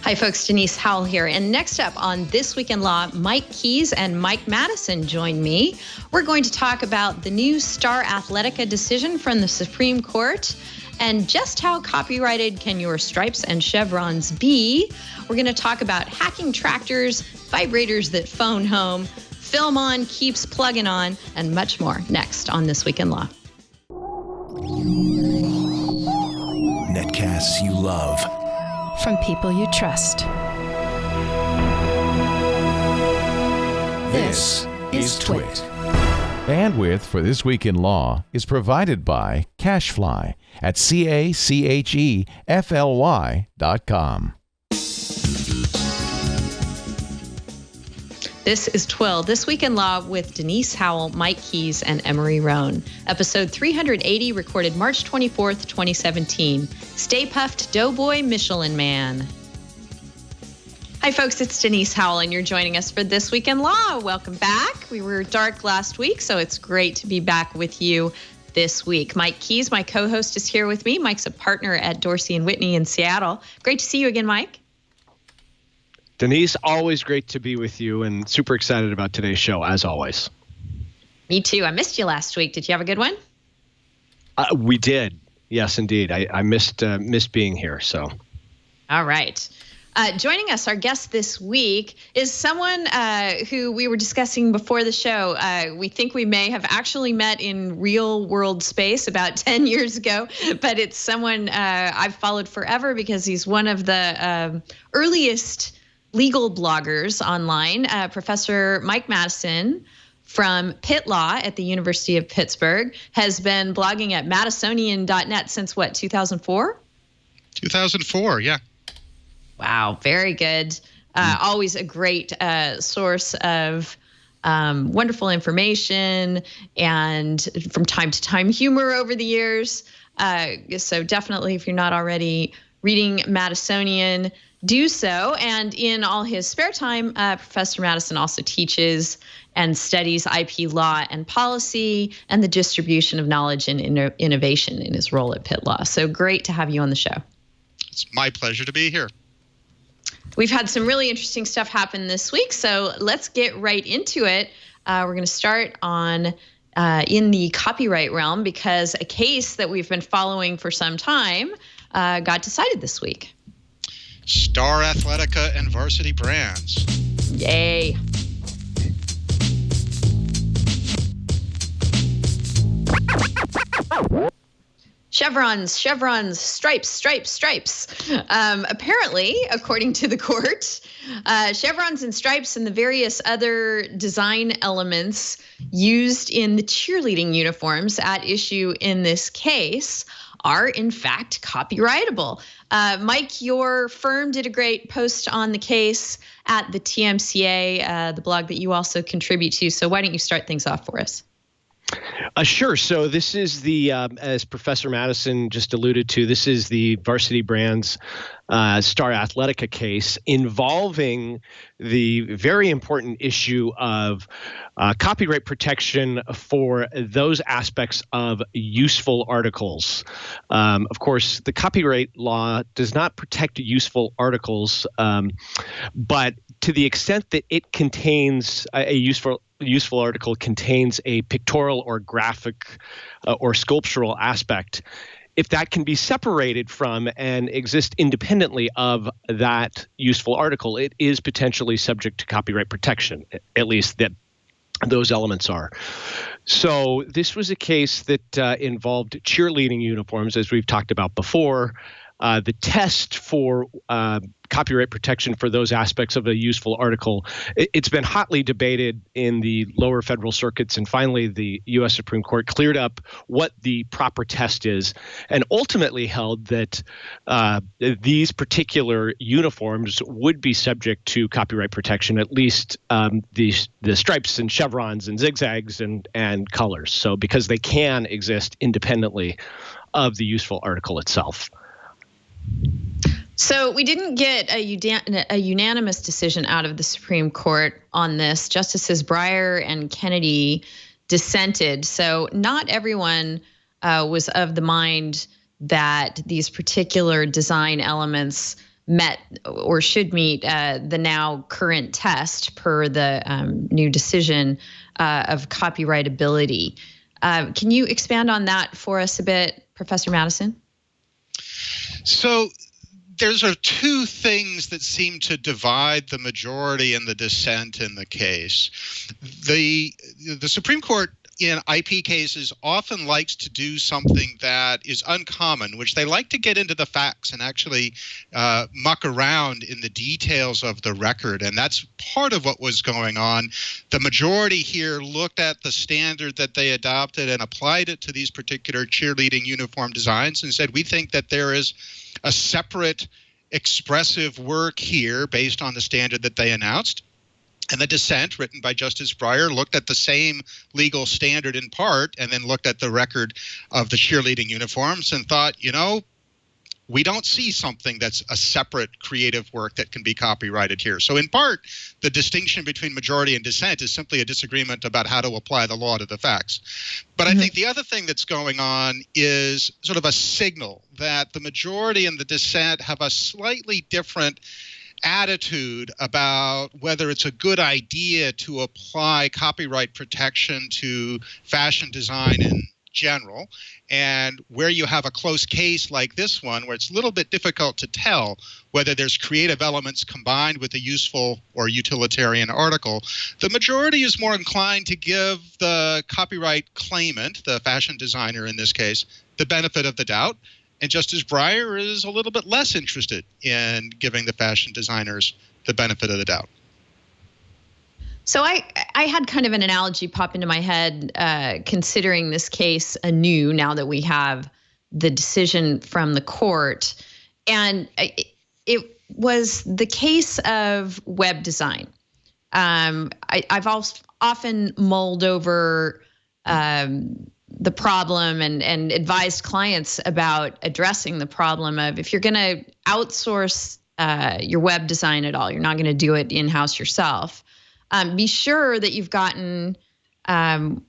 Hi, folks. Denise Howell here. And next up on This Week in Law, Mike Keyes and Mike Madison join me. We're going to talk about the new Star Athletica decision from the Supreme Court and just how copyrighted can your stripes and chevrons be. We're going to talk about hacking tractors, vibrators that phone home, film on keeps plugging on, and much more next on This Week in Law. Netcasts you love. From people you trust. This is TWiL. Bandwidth for This Week in Law is provided by CashFly at CACHEFLY.com. This is TWiL, This Week in Law with Denise Howell, Mike Keyes, and Emery Roan. Episode 380, recorded March 24th, 2017. Stay puffed, Doughboy, Michelin Man. Hi, folks, it's Denise Howell, and you're joining us for This Week in Law. Welcome back. We were dark last week, so it's great to be back with you this week. Mike Keyes, my co-host, is here with me. Mike's a partner at Dorsey & Whitney in Seattle. Great to see you again, Mike. Denise, always great to be with you and super excited about today's show, as always. Me too. I missed you last week. Did you have a good one? We did. Yes, indeed. I missed being here. So, all right. Joining us, our guest this week is someone who we were discussing before the show. We think we may have actually met in real world space about 10 years ago, but it's someone I've followed forever because he's one of the earliest legal bloggers online. Professor Mike Madison from Pitt Law at the University of Pittsburgh has been blogging at madisonian.net since what, 2004? 2004, yeah. Wow, very good. Always a great source of wonderful information and from time to time humor over the years. So definitely, if you're not already reading Madisonian, do so. And in all his spare time, Professor Madison also teaches and studies IP law and policy and the distribution of knowledge and innovation in his role at Pitt Law. So great to have you on the show. It's my pleasure to be here. We've had some really interesting stuff happen this week, so let's get right into it. We're going to start on in the copyright realm because a case that we've been following for some time got decided this week. Star Athletica and Varsity Brands. Yay. Chevrons, stripes. Apparently, according to the court, chevrons and stripes and the various other design elements used in the cheerleading uniforms at issue in this case are in fact copyrightable. Mike, your firm did a great post on the case at the TMCA, the blog that you also contribute to. So why don't you start things off for us? Sure. So this is the, as Professor Madison just alluded to, this is the Varsity Brands Star Athletica case involving the very important issue of copyright protection for those aspects of useful articles. Of course, the copyright law does not protect useful articles, but to the extent that it contains a useful article contains a pictorial or graphic or sculptural aspect, if that can be separated from and exist independently of that useful article, it is potentially subject to copyright protection, at least that those elements are. So this was a case that involved cheerleading uniforms, as we've talked about before. The test for copyright protection for those aspects of a useful article, it's been hotly debated in the lower federal circuits, and finally the U.S. Supreme Court cleared up what the proper test is and ultimately held that these particular uniforms would be subject to copyright protection, at least the stripes and chevrons and zigzags and colors. So because they can exist independently of the useful article itself. So we didn't get a unanimous decision out of the Supreme Court on this. Justices Breyer and Kennedy dissented. So not everyone was of the mind that these particular design elements met or should meet the now current test per the new decision of copyrightability. Can you expand on that for us a bit, Professor Madison? So there's two things that seem to divide the majority and the dissent in the case. The Supreme Court in IP cases often likes to do something that is uncommon, which they like to get into the facts and actually muck around in the details of the record. And that's part of what was going on. The majority here looked at the standard that they adopted and applied it to these particular cheerleading uniform designs and said, we think that there is a separate expressive work here based on the standard that they announced. And the dissent, written by Justice Breyer, looked at the same legal standard in part and then looked at the record of the cheerleading uniforms and thought, we don't see something that's a separate creative work that can be copyrighted here. So in part, the distinction between majority and dissent is simply a disagreement about how to apply the law to the facts. But I think the other thing that's going on is sort of a signal that the majority and the dissent have a slightly different attitude about whether it's a good idea to apply copyright protection to fashion design in general, and where you have a close case like this one, where it's a little bit difficult to tell whether there's creative elements combined with a useful or utilitarian article, the majority is more inclined to give the copyright claimant, the fashion designer in this case, the benefit of the doubt. And Justice Breyer is a little bit less interested in giving the fashion designers the benefit of the doubt. So I had kind of an analogy pop into my head considering this case anew now that we have the decision from the court. And it was the case of web design. I've often mulled over the problem and advised clients about addressing the problem of if you're going to outsource your web design at all, you're not going to do it in-house yourself. Be sure that you've gotten an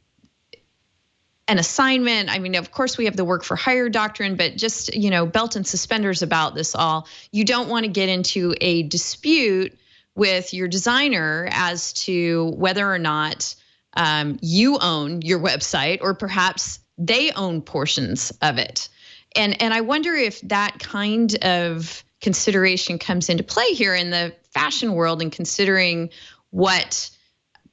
assignment. I mean, of course, we have the work for hire doctrine, but just, belt and suspenders about this all. You don't want to get into a dispute with your designer as to whether or not you own your website or perhaps they own portions of it. And I wonder if that kind of consideration comes into play here in the fashion world and considering what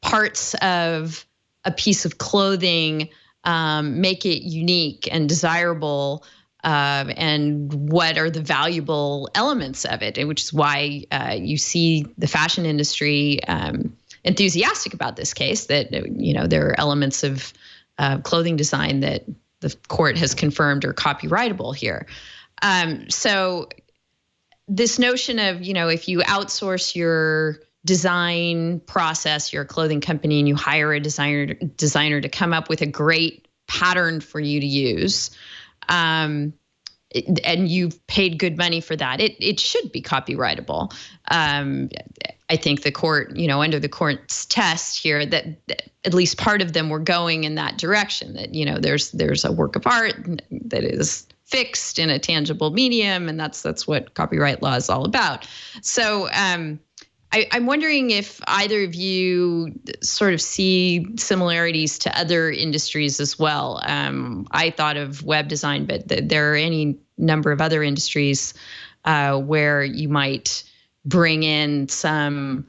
parts of a piece of clothing make it unique and desirable, and what are the valuable elements of it, which is why you see the fashion industry enthusiastic about this case, that there are elements of clothing design that the court has confirmed are copyrightable here. So this notion of, if you outsource your design process, you're a clothing company and you hire a designer to come up with a great pattern for you to use, and you've paid good money for that, it should be copyrightable. I think the court, under the court's test here, that at least part of them were going in that direction, that, there's a work of art that is fixed in a tangible medium, and that's what copyright law is all about. So I'm wondering if either of you sort of see similarities to other industries as well. I thought of web design, but there are any number of other industries where you might bring in some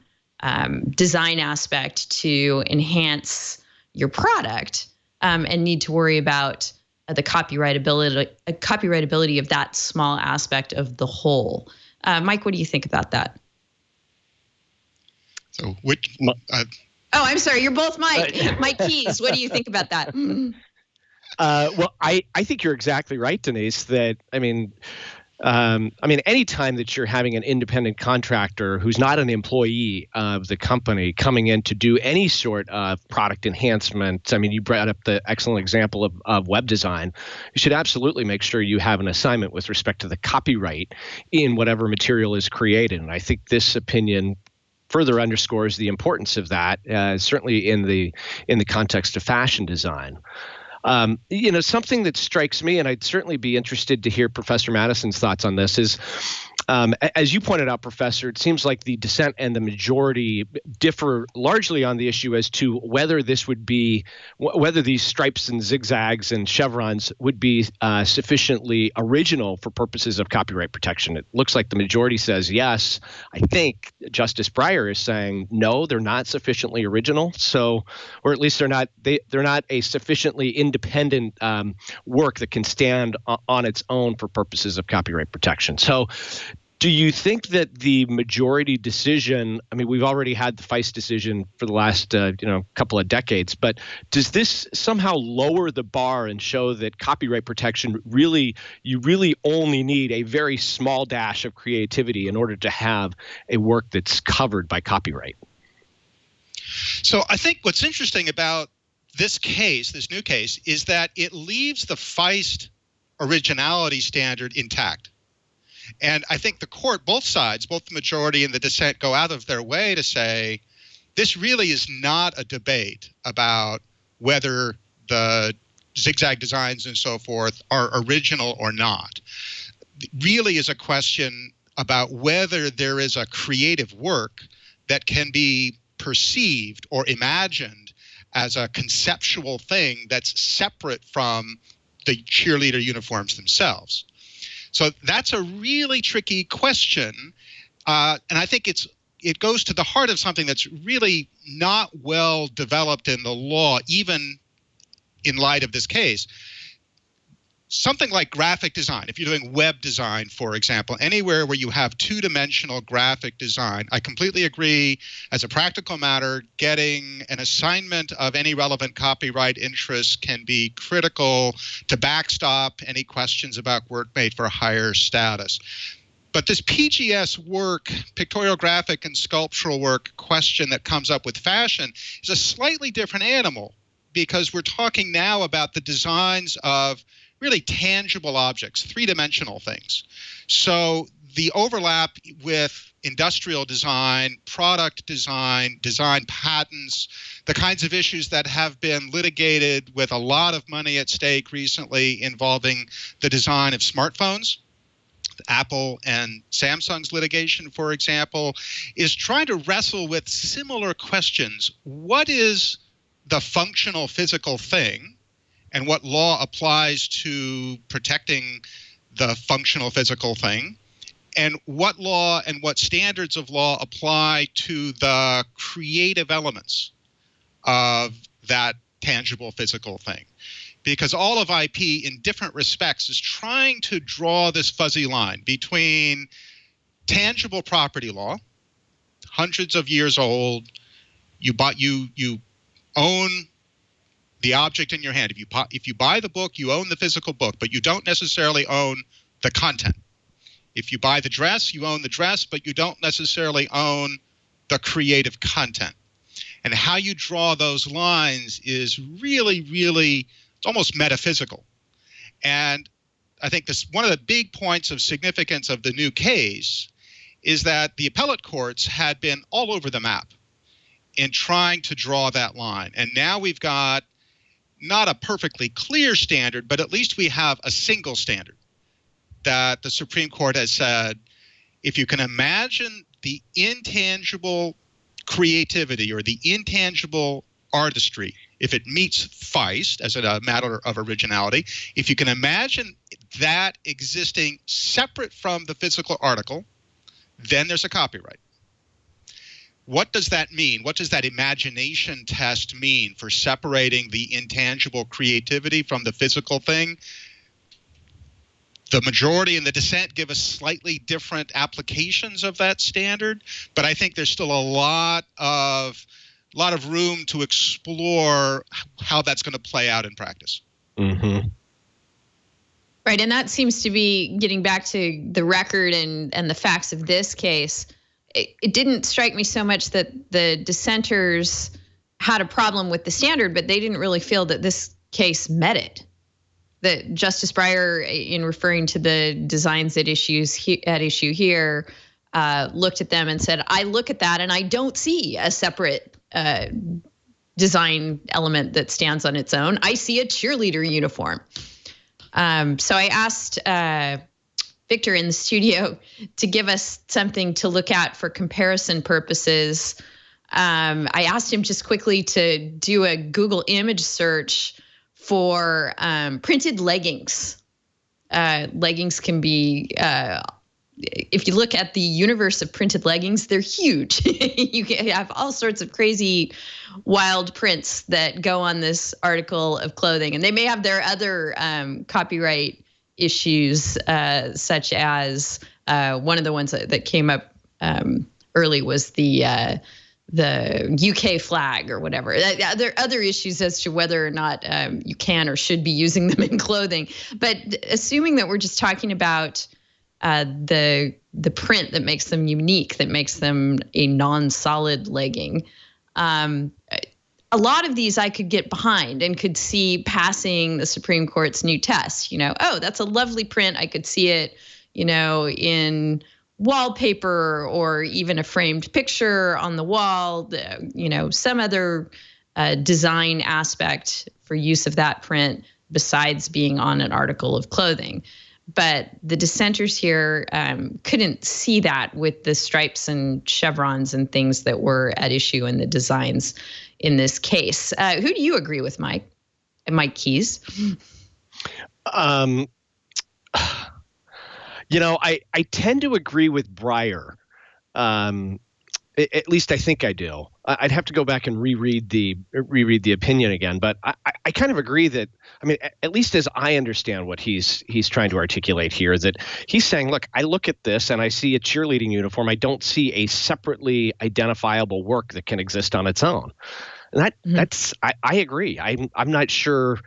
design aspect to enhance your product and need to worry about the copyrightability of that small aspect of the whole. Mike, what do you think about that? So I'm sorry. You're both Mike. Mike Keys. What do you think about that? Well, I think you're exactly right, Denise, that, any time that you're having an independent contractor who's not an employee of the company coming in to do any sort of product enhancement, you brought up the excellent example of web design. You should absolutely make sure you have an assignment with respect to the copyright in whatever material is created. And I think this opinion further underscores the importance of that, certainly in the context of fashion design. Something that strikes me, and I'd certainly be interested to hear Professor Madison's thoughts on this, is As you pointed out, Professor, it seems like the dissent and the majority differ largely on the issue as to whether these stripes and zigzags and chevrons would be sufficiently original for purposes of copyright protection. It looks like the majority says yes. I think Justice Breyer is saying no, they're not sufficiently original. So, or at least they're not a sufficiently independent work that can stand on its own for purposes of copyright protection. So, do you think that the majority decision, I mean, we've already had the Feist decision for the last couple of decades, but does this somehow lower the bar and show that copyright protection you really only need a very small dash of creativity in order to have a work that's covered by copyright? So I think what's interesting about this new case, is that it leaves the Feist originality standard intact. And I think the court, both sides, both the majority and the dissent, go out of their way to say this really is not a debate about whether the zigzag designs and so forth are original or not. It really is a question about whether there is a creative work that can be perceived or imagined as a conceptual thing that's separate from the cheerleader uniforms themselves. So that's a really tricky question, and I think it goes to the heart of something that's really not well developed in the law, even in light of this case. Something like graphic design, if you're doing web design, for example, anywhere where you have two-dimensional graphic design, I completely agree, as a practical matter, getting an assignment of any relevant copyright interests can be critical to backstop any questions about work made for higher status. But this PGS work, pictorial, graphic, and sculptural work question that comes up with fashion is a slightly different animal, because we're talking now about the designs of really tangible objects, three-dimensional things. So the overlap with industrial design, product design, design patents, the kinds of issues that have been litigated with a lot of money at stake recently involving the design of smartphones, Apple and Samsung's litigation, for example, is trying to wrestle with similar questions. What is the functional physical thing, and what law applies to protecting the functional physical thing, and what law and what standards of law apply to the creative elements of that tangible physical thing? Because all of IP in different respects is trying to draw this fuzzy line between tangible property law, hundreds of years old, you own the object in your hand. If you buy the book, you own the physical book, but you don't necessarily own the content. If you buy the dress, you own the dress, but you don't necessarily own the creative content. And how you draw those lines is really, really, it's almost metaphysical. And I think one of the big points of significance of the new case is that the appellate courts had been all over the map in trying to draw that line. And now we've got not a perfectly clear standard, but at least we have a single standard that the Supreme Court has said, if you can imagine the intangible creativity or the intangible artistry, if it meets Feist as a matter of originality, if you can imagine that existing separate from the physical article, then there's a copyright. What does that mean? What does that imagination test mean for separating the intangible creativity from the physical thing? The majority and the dissent give us slightly different applications of that standard, but I think there's still a lot of room to explore how that's going to play out in practice. Mm-hmm. Right, and that seems to be getting back to the record and the facts of this case. It didn't strike me so much that the dissenters had a problem with the standard, but they didn't really feel that this case met it. That Justice Breyer, in referring to the designs at issue here, looked at them and said, I look at that and I don't see a separate design element that stands on its own. I see a cheerleader uniform. So I asked Victor in the studio to give us something to look at for comparison purposes. I asked him just quickly to do a Google image search for printed leggings. Leggings can be, if you look at the universe of printed leggings, they're huge. You can have all sorts of crazy, wild prints that go on this article of clothing. And they may have their other copyright issues, such as one of the ones that came up early was the UK flag or whatever. There are other issues as to whether or not you can or should be using them in clothing. But assuming that we're just talking about the print that makes them unique, that makes them a non-solid legging, a lot of these I could get behind and could see passing the Supreme Court's new test. Oh, that's a lovely print. I could see it, in wallpaper or even a framed picture on the wall, some other design aspect for use of that print besides being on an article of clothing. But the dissenters here couldn't see that with the stripes and chevrons and things that were at issue in the designs in this case. Who do you agree with, Mike? Mike Keyes? I tend to agree with Breyer. At least I think I do. I'd have to go back and reread the opinion again, but I kind of agree that, at least as I understand what he's trying to articulate here, that he's saying, look, I look at this and I see a cheerleading uniform. I don't see a separately identifiable work that can exist on its own. And that's I agree. I'm not sure.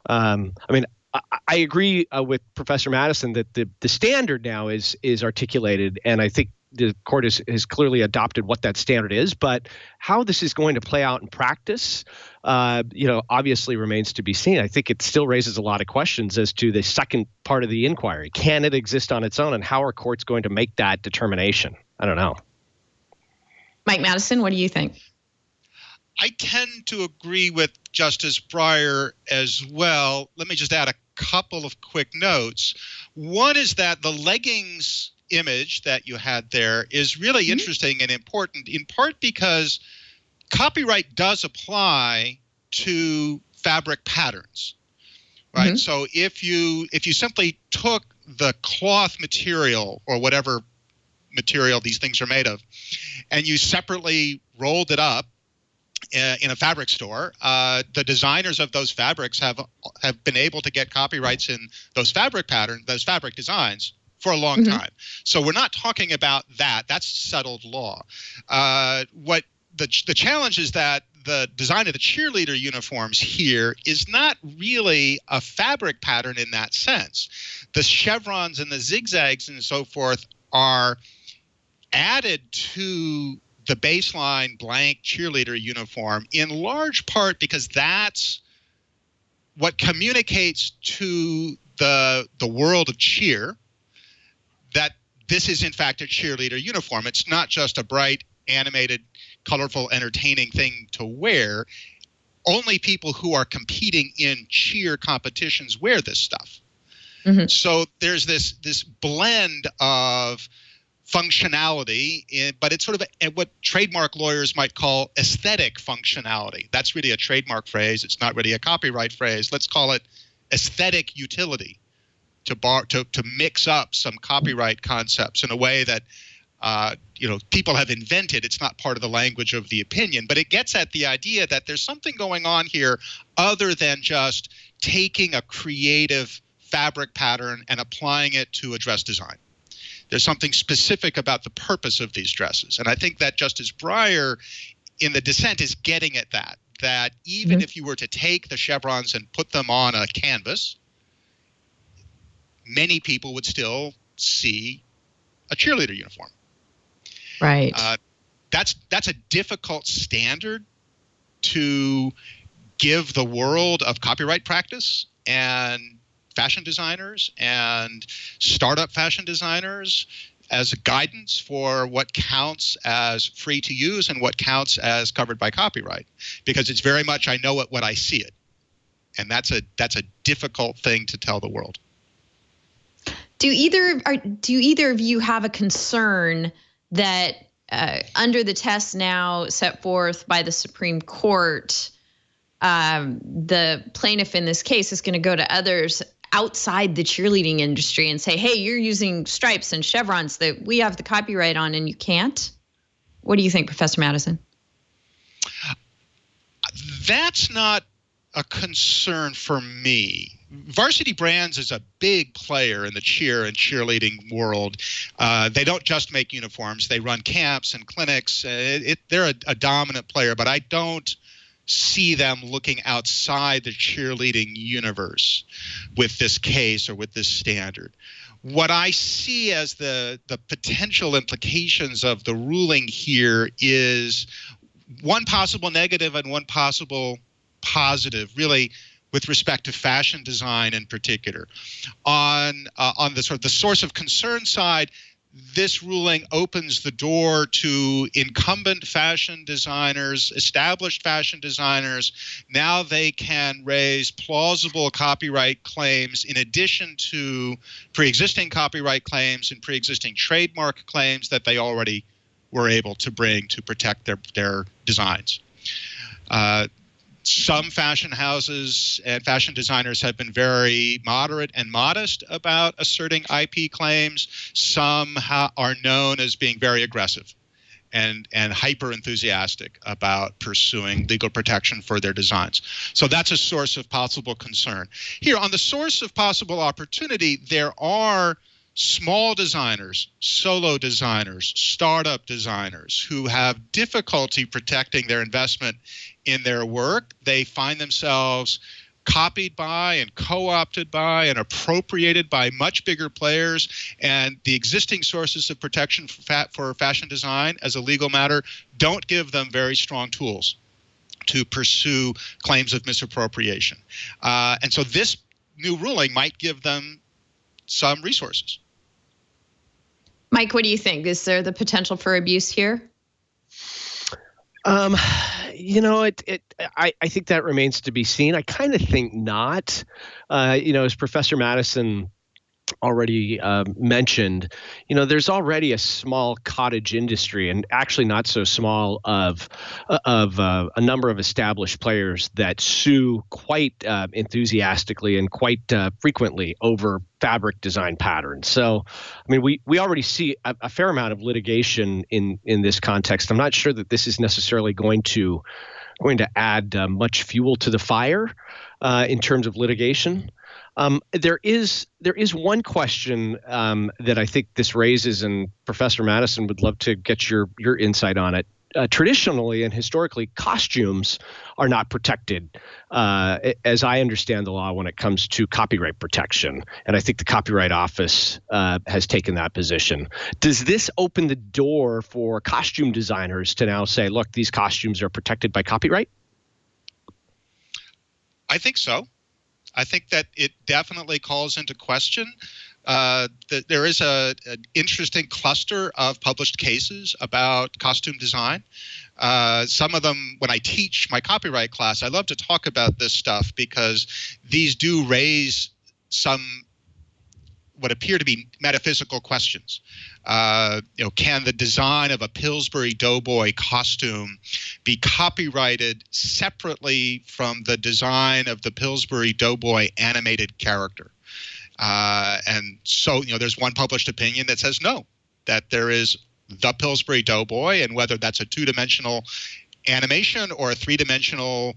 I agree with Professor Madison that the standard now is articulated, and I think the court has clearly adopted what that standard is. But how this is going to play out in practice, obviously remains to be seen. I think it still raises a lot of questions as to the second part of the inquiry. Can it exist on its own, and how are courts going to make that determination? I don't know. Mike Madison, what do you think? I tend to agree with Justice Breyer as well. Let me just add a couple of quick notes. One is that the leggings image that you had there is really interesting and important, in part because copyright does apply to fabric patterns, right? Mm-hmm. So if you simply took the cloth material or whatever material these things are made of, and you separately rolled it up in a fabric store, the designers of those fabrics have been able to get copyrights in those fabric patterns, those fabric designs, for a long time. So we're not talking about that. That's settled law. What the challenge is that the design of the cheerleader uniforms here is not really a fabric pattern in that sense. The chevrons and the zigzags and so forth are added to the baseline blank cheerleader uniform in large part because that's what communicates to the world of cheer that this is in fact a cheerleader uniform. It's not just a bright, animated, colorful, entertaining thing to wear. Only people who are competing in cheer competitions wear this stuff. Mm-hmm. So there's this blend of functionality, but it's sort of what trademark lawyers might call aesthetic functionality. That's really a trademark phrase. It's not really a copyright phrase. Let's call it aesthetic utility, to mix up some copyright concepts in a way that people have invented. It's not part of the language of the opinion, but it gets at the idea that there's something going on here other than just taking a creative fabric pattern and applying it to a dress design. There's something specific about the purpose of these dresses. And I think that Justice Breyer in the dissent is getting at that even if you were to take the chevrons and put them on a canvas, many people would still see a cheerleader uniform. Right. That's a difficult standard to give the world of copyright practice and fashion designers and startup fashion designers as a guidance for what counts as free to use and what counts as covered by copyright, because it's very much I know it when I see it, and that's a difficult thing to tell the world. Do either of you have a concern that under the test now set forth by the Supreme Court, the plaintiff in this case is going to go to others outside the cheerleading industry and say, hey, you're using stripes and chevrons that we have the copyright on and you can't? What do you think, Professor Madison? That's not a concern for me. Varsity Brands is a big player in the cheer and cheerleading world. They don't just make uniforms. They run camps and clinics. They're a dominant player, but I don't see them looking outside the cheerleading universe with this case or with this standard. What I see as the potential implications of the ruling here is one possible negative and one possible positive, really, with respect to fashion design in particular. On the sort of the source of concern side, this ruling opens the door to incumbent fashion designers, established fashion designers. Now they can raise plausible copyright claims in addition to pre-existing copyright claims and pre-existing trademark claims that they already were able to bring to protect their designs. Some fashion houses and fashion designers have been very moderate and modest about asserting IP claims. Some are known as being very aggressive and hyper enthusiastic about pursuing legal protection for their designs. So that's a source of possible concern. Here, on the source of possible opportunity, there are small designers, solo designers, startup designers who have difficulty protecting their investment in their work. They find themselves copied by and co-opted by and appropriated by much bigger players, and the existing sources of protection for fashion design as a legal matter don't give them very strong tools to pursue claims of misappropriation. And so this new ruling might give them some resources. Mike, what do you think? Is there the potential for abuse here? I think that remains to be seen. I kind of think not. As Professor Madison already mentioned, there's already a small cottage industry, and actually not so small, of a number of established players that sue quite enthusiastically and quite frequently over fabric design patterns. So, I mean, we already see a fair amount of litigation in this context. I'm not sure that this is necessarily going to add much fuel to the fire in terms of litigation. There is one question that I think this raises, and Professor Madison would love to get your insight on it. Traditionally and historically, costumes are not protected, as I understand the law, when it comes to copyright protection. And I think the Copyright Office has taken that position. Does this open the door for costume designers to now say, look, these costumes are protected by copyright? I think so. I think that it definitely calls into question that there is an interesting cluster of published cases about costume design. Some of them, when I teach my copyright class, I love to talk about this stuff because these do raise some what appear to be metaphysical questions. Can the design of a Pillsbury Doughboy costume be copyrighted separately from the design of the Pillsbury Doughboy animated character? And so, there's one published opinion that says no, that there is the Pillsbury Doughboy, and whether that's a two-dimensional animation or a three-dimensional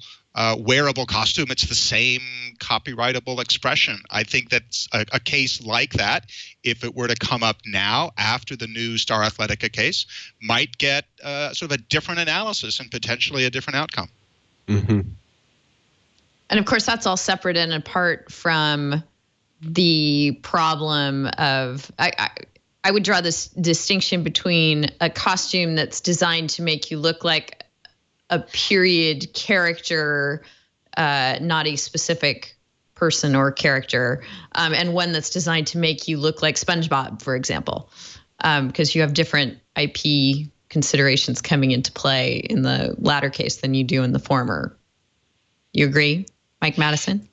wearable costume, it's the same copyrightable expression. I think that's a case like that, if it were to come up now after the new Star Athletica case, might get sort of a different analysis and potentially a different outcome. Mm-hmm. And of course, that's all separate and apart from the problem of, I would draw this distinction between a costume that's designed to make you look like a period character, not a specific person or character, and one that's designed to make you look like SpongeBob, for example, because you have different IP considerations coming into play in the latter case than you do in the former. You agree, Mike Madison?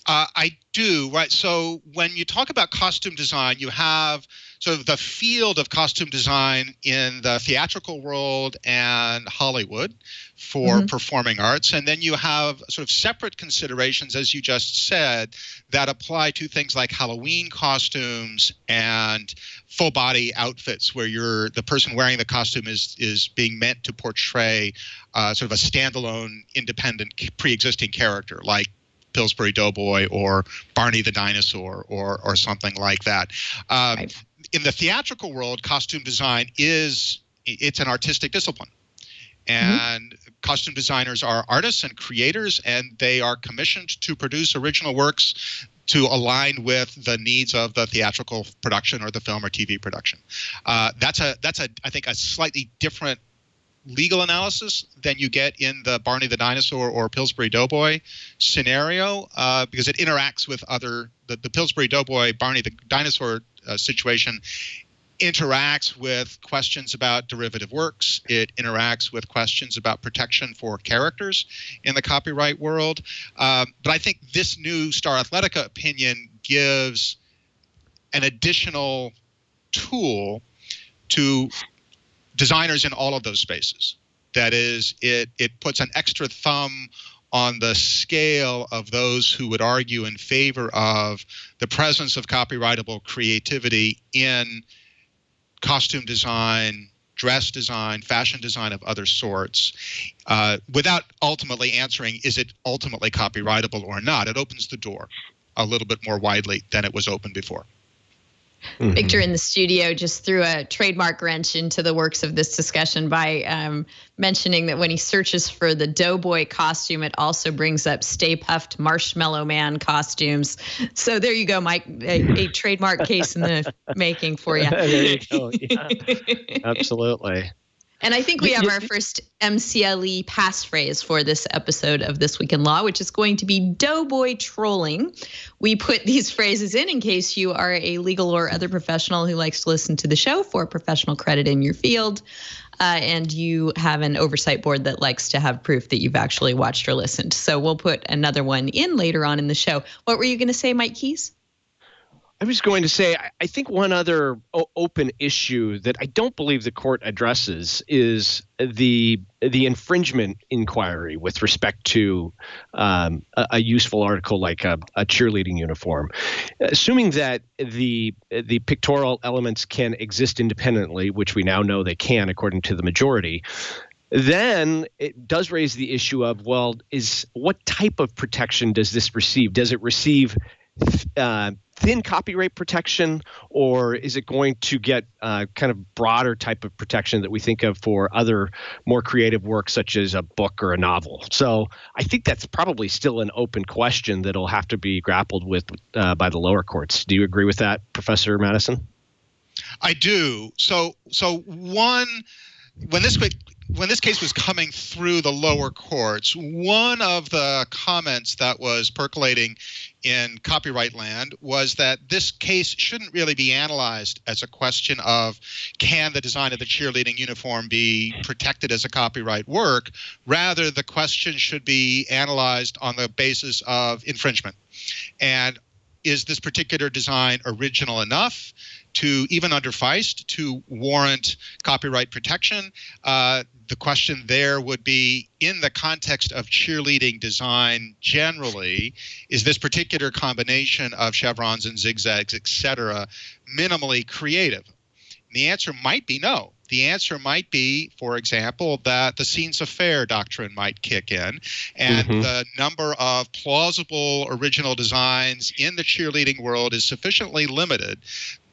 I do, right? So when you talk about costume design, you have sort of the field of costume design in the theatrical world and Hollywood for performing arts. And then you have sort of separate considerations, as you just said, that apply to things like Halloween costumes and full body outfits, where the person wearing the costume is being meant to portray sort of a standalone, independent, pre-existing character, like Pillsbury Doughboy or Barney the Dinosaur or something like that. Right. In the theatrical world, costume design it's an artistic discipline. And costume designers are artists and creators, and they are commissioned to produce original works to align with the needs of the theatrical production or the film or TV production. That's I think a slightly different legal analysis than you get in the Barney the Dinosaur or Pillsbury Doughboy scenario, because it interacts with the Pillsbury Doughboy, Barney the Dinosaur situation interacts with questions about derivative works. It interacts with questions about protection for characters in the copyright world. But I think this new Star Athletica opinion gives an additional tool to designers in all of those spaces. That is, it puts an extra thumb on the scale of those who would argue in favor of the presence of copyrightable creativity in costume design, dress design, fashion design of other sorts, without ultimately answering, is it ultimately copyrightable or not? It opens the door a little bit more widely than it was open before. Victor in the studio just threw a trademark wrench into the works of this discussion by mentioning that when he searches for the Doughboy costume, it also brings up Stay Puft Marshmallow Man costumes. So there you go, Mike, a trademark case in the making for you. There you go. Yeah. Absolutely. And I think we have our first MCLE passphrase for this episode of This Week in Law, which is going to be Doughboy trolling. We put these phrases in case you are a legal or other professional who likes to listen to the show for professional credit in your field, and you have an oversight board that likes to have proof that you've actually watched or listened. So we'll put another one in later on in the show. What were you going to say, Mike Keyes? I was going to say, I think one other open issue that I don't believe the court addresses is the infringement inquiry with respect to a useful article like a cheerleading uniform. Assuming that the pictorial elements can exist independently, which we now know they can according to the majority, then it does raise the issue of, well, what type of protection does this receive? Does it receive thin copyright protection, or is it going to get kind of broader type of protection that we think of for other more creative works such as a book or a novel? So I think that's probably still an open question that'll have to be grappled with by the lower courts. Do you agree with that, Professor Madison? I do. So when this case was coming through the lower courts, one of the comments that was percolating in copyright land was that this case shouldn't really be analyzed as a question of, can the design of the cheerleading uniform be protected as a copyright work? Rather, the question should be analyzed on the basis of infringement. And is this particular design original enough to, even under Feist, to warrant copyright protection? The question there would be, in the context of cheerleading design generally, is this particular combination of chevrons and zigzags, et cetera, minimally creative? And the answer might be no. The answer might be, for example, that the scenes of fair doctrine might kick in, and the number of plausible original designs in the cheerleading world is sufficiently limited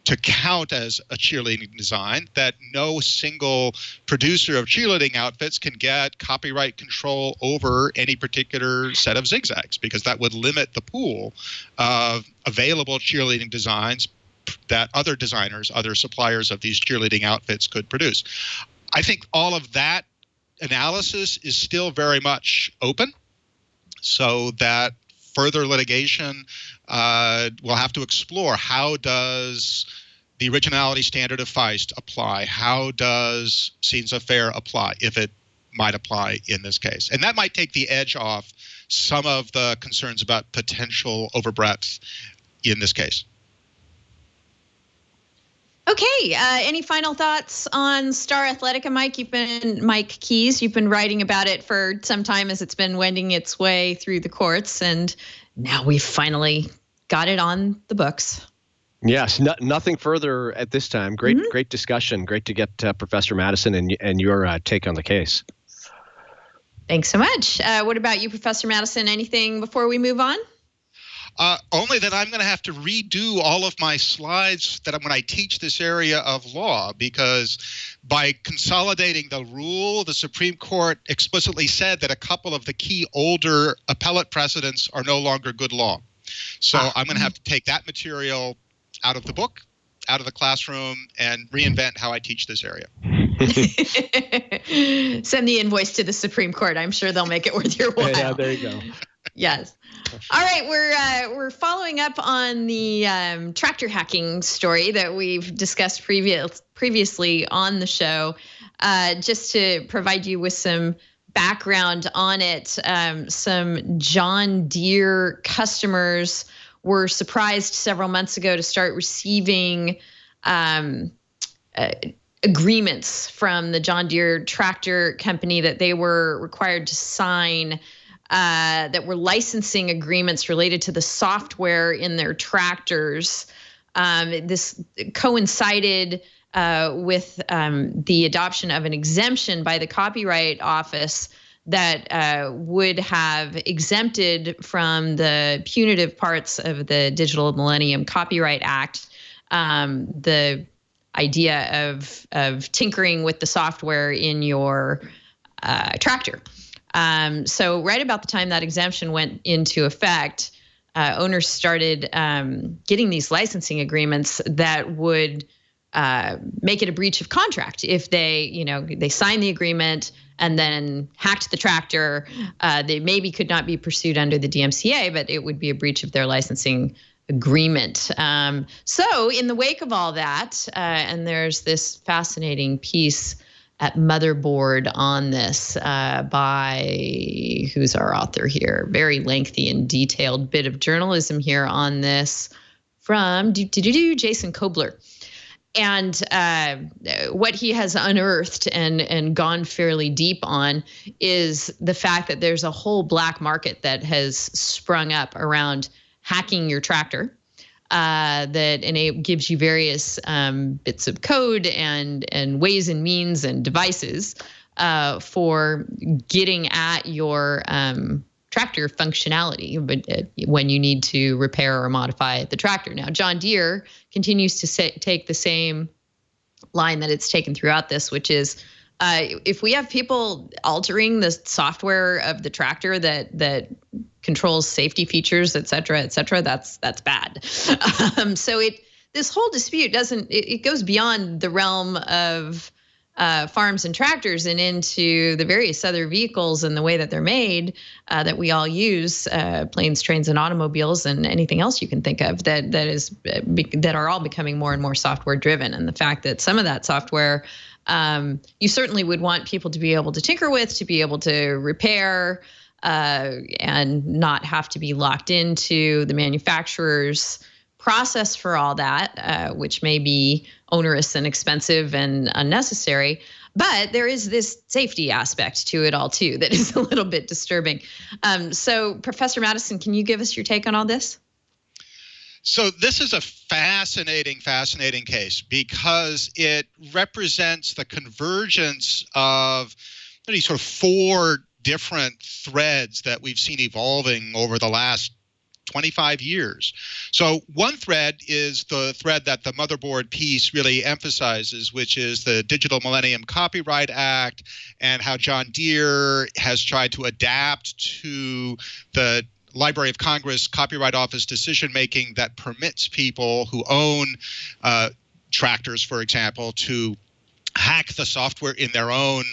to count as a cheerleading design that no single producer of cheerleading outfits can get copyright control over any particular set of zigzags, because that would limit the pool of available cheerleading designs that other designers, other suppliers of these cheerleading outfits could produce. I think all of that analysis is still very much open, so that further litigation will have to explore, how does the originality standard of Feist apply? How does scenes of fair apply, if it might apply in this case? And that might take the edge off some of the concerns about potential overbreadth in this case. Okay. Any final thoughts on Star Athletica, Mike Keys? You've been writing about it for some time as it's been wending its way through the courts, and now we've finally got it on the books. Yes, nothing further at this time. Great discussion. Great to get Professor Madison and your take on the case. Thanks so much. What about you, Professor Madison? Anything before we move on? Only that I'm going to have to redo all of my slides when I teach this area of law, because by consolidating the rule, the Supreme Court explicitly said that a couple of the key older appellate precedents are no longer good law. So I'm going to have to take that material out of the book, out of the classroom, and reinvent how I teach this area. Send the invoice to the Supreme Court. I'm sure they'll make it worth your while. Yeah, there you go. Yes. All right, we're following up on the tractor hacking story that we've discussed previously on the show. Just to provide you with some background on it, some John Deere customers were surprised several months ago to start receiving agreements from the John Deere tractor company that they were required to sign, that were licensing agreements related to the software in their tractors. This coincided with the adoption of an exemption by the Copyright Office that would have exempted from the punitive parts of the Digital Millennium Copyright Act the idea of tinkering with the software in your tractor. So right about the time that exemption went into effect, owners started getting these licensing agreements that would make it a breach of contract if they signed the agreement and then hacked the tractor. They maybe could not be pursued under the DMCA, but it would be a breach of their licensing agreement. So in the wake of all that, and there's this fascinating piece at Motherboard on this by, who's our author here? Very lengthy and detailed bit of journalism here on this from Jason Kobler. And what he has unearthed and gone fairly deep on is the fact that there's a whole black market that has sprung up around hacking your tractor. That gives you various bits of code and ways and means and devices for getting at your tractor functionality, but when you need to repair or modify the tractor. Now, John Deere continues to take the same line that it's taken throughout this, which is if we have people altering the software of the tractor that controls safety features, et cetera, that's bad. So this whole dispute it goes beyond the realm of farms and tractors and into the various other vehicles and the way that they're made that we all use, planes, trains, and automobiles, and anything else you can think of that are all becoming more and more software driven. And the fact that some of that software you certainly would want people to be able to tinker with, to be able to repair, and not have to be locked into the manufacturer's process for all that, which may be onerous and expensive and unnecessary. But there is this safety aspect to it all, too, that is a little bit disturbing. So, Professor Madison, can you give us your take on all this? So this is a fascinating case because it represents the convergence of really sort of four different threads that we've seen evolving over the last 25 years. So one thread is the thread that the Motherboard piece really emphasizes, which is the Digital Millennium Copyright Act and how John Deere has tried to adapt to the Library of Congress Copyright Office decision-making that permits people who own tractors, for example, to hack the software in their own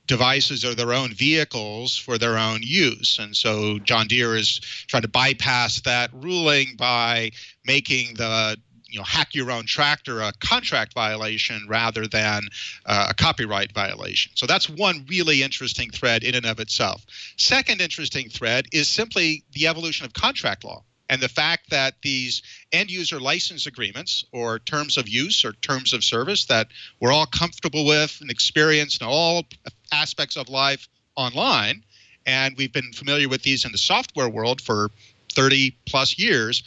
devices or their own vehicles for their own use. And so John Deere is trying to bypass that ruling by making the hack your own tractor a contract violation rather than a copyright violation. So that's one really interesting thread in and of itself. Second interesting thread is simply the evolution of contract law and the fact that these end user license agreements or terms of use or terms of service that we're all comfortable with and experienced in all aspects of life online, and we've been familiar with these in the software world for 30 plus years,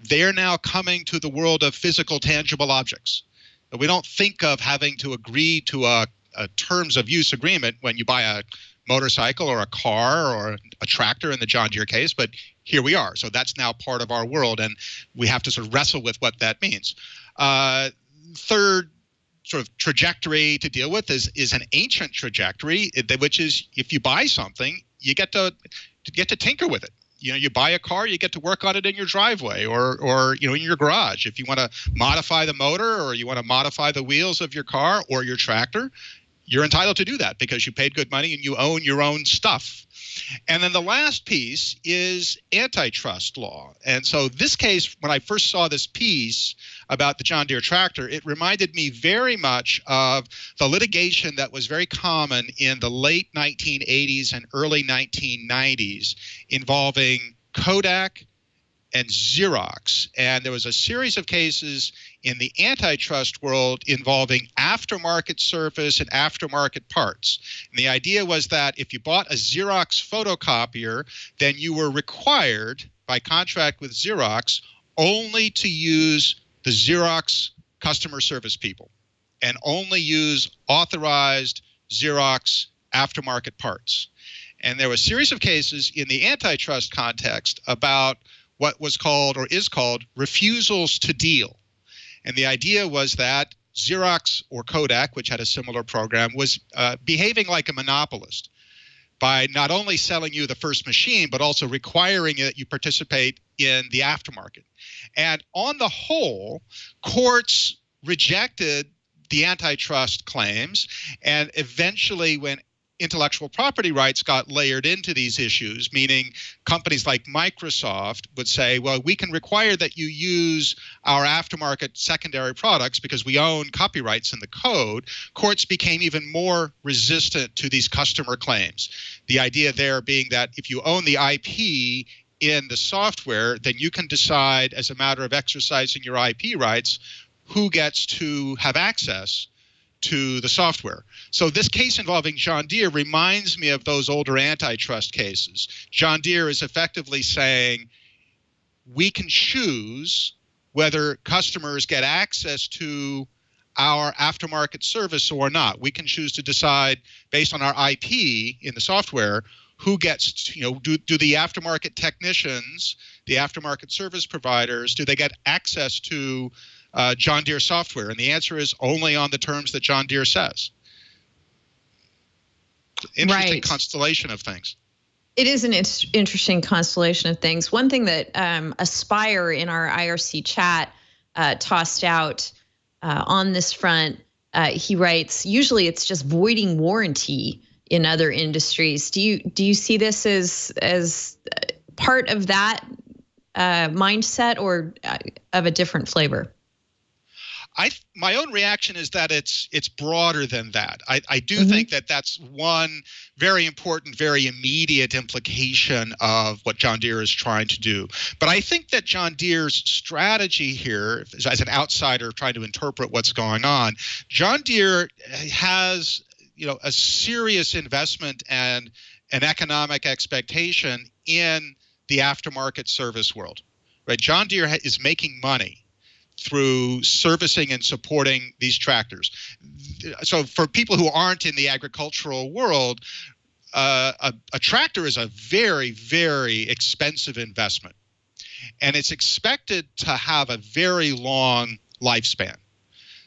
they're now coming to the world of physical, tangible objects. We don't think of having to agree to a terms of use agreement when you buy a motorcycle or a car or a tractor in the John Deere case, but here we are. So that's now part of our world, and we have to sort of wrestle with what that means. Third sort of trajectory to deal with is an ancient trajectory, which is if you buy something, you get to tinker with it. You buy a car, you get to work on it in your driveway or in your garage. If you want to modify the motor or you want to modify the wheels of your car or your tractor, you're entitled to do that because you paid good money and you own your own stuff. And then the last piece is antitrust law. And so this case, when I first saw this piece about the John Deere tractor, it reminded me very much of the litigation that was very common in the late 1980s and early 1990s involving Kodak and Xerox. And there was a series of cases in the antitrust world involving aftermarket service and aftermarket parts. And the idea was that if you bought a Xerox photocopier, then you were required by contract with Xerox only to use the Xerox customer service people and only use authorized Xerox aftermarket parts. And there were a series of cases in the antitrust context about what was called or is called refusals to deal. And the idea was that Xerox or Kodak, which had a similar program, was behaving like a monopolist by not only selling you the first machine, but also requiring that you participate in the aftermarket. And on the whole, courts rejected the antitrust claims, and eventually when intellectual property rights got layered into these issues, meaning companies like Microsoft would say, well, we can require that you use our aftermarket secondary products because we own copyrights in the code. Courts became even more resistant to these customer claims. The idea there being that if you own the IP in the software, then you can decide as a matter of exercising your IP rights who gets to have access to the software. So this case involving John Deere reminds me of those older antitrust cases. John Deere is effectively saying we can choose whether customers get access to our aftermarket service or not. We can choose to decide based on our IP in the software who gets to, do the aftermarket technicians, the aftermarket service providers, do they get access to John Deere software? And the answer is only on the terms that John Deere says. Interesting constellation of things. It is an interesting constellation of things. One thing that Aspire in our IRC chat tossed out on this front, he writes, usually it's just voiding warranty in other industries. Do you see this as part of that mindset or of a different flavor? My own reaction is that it's broader than that. I do think that that's one very important, very immediate implication of what John Deere is trying to do. But I think that John Deere's strategy here, as an outsider trying to interpret what's going on, John Deere has a serious investment and an economic expectation in the aftermarket service world. Right? John Deere is making money through servicing and supporting these tractors. So for people who aren't in the agricultural world, a tractor is a very, very expensive investment. And it's expected to have a very long lifespan.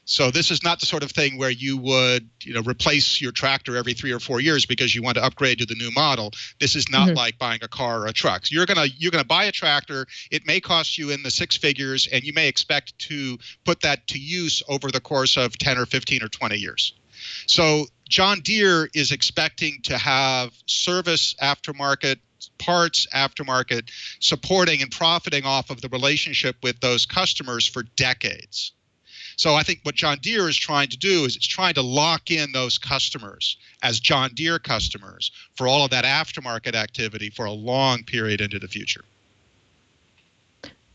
So this is not the sort of thing where you would, replace your tractor every 3 or 4 years because you want to upgrade to the new model. This is not like buying a car or a truck. So you're gonna buy a tractor. It may cost you in the 6 figures, and you may expect to put that to use over the course of 10 or 15 or 20 years. So John Deere is expecting to have service aftermarket parts aftermarket, supporting and profiting off of the relationship with those customers for decades. So I think what John Deere is trying to do is it's trying to lock in those customers as John Deere customers for all of that aftermarket activity for a long period into the future.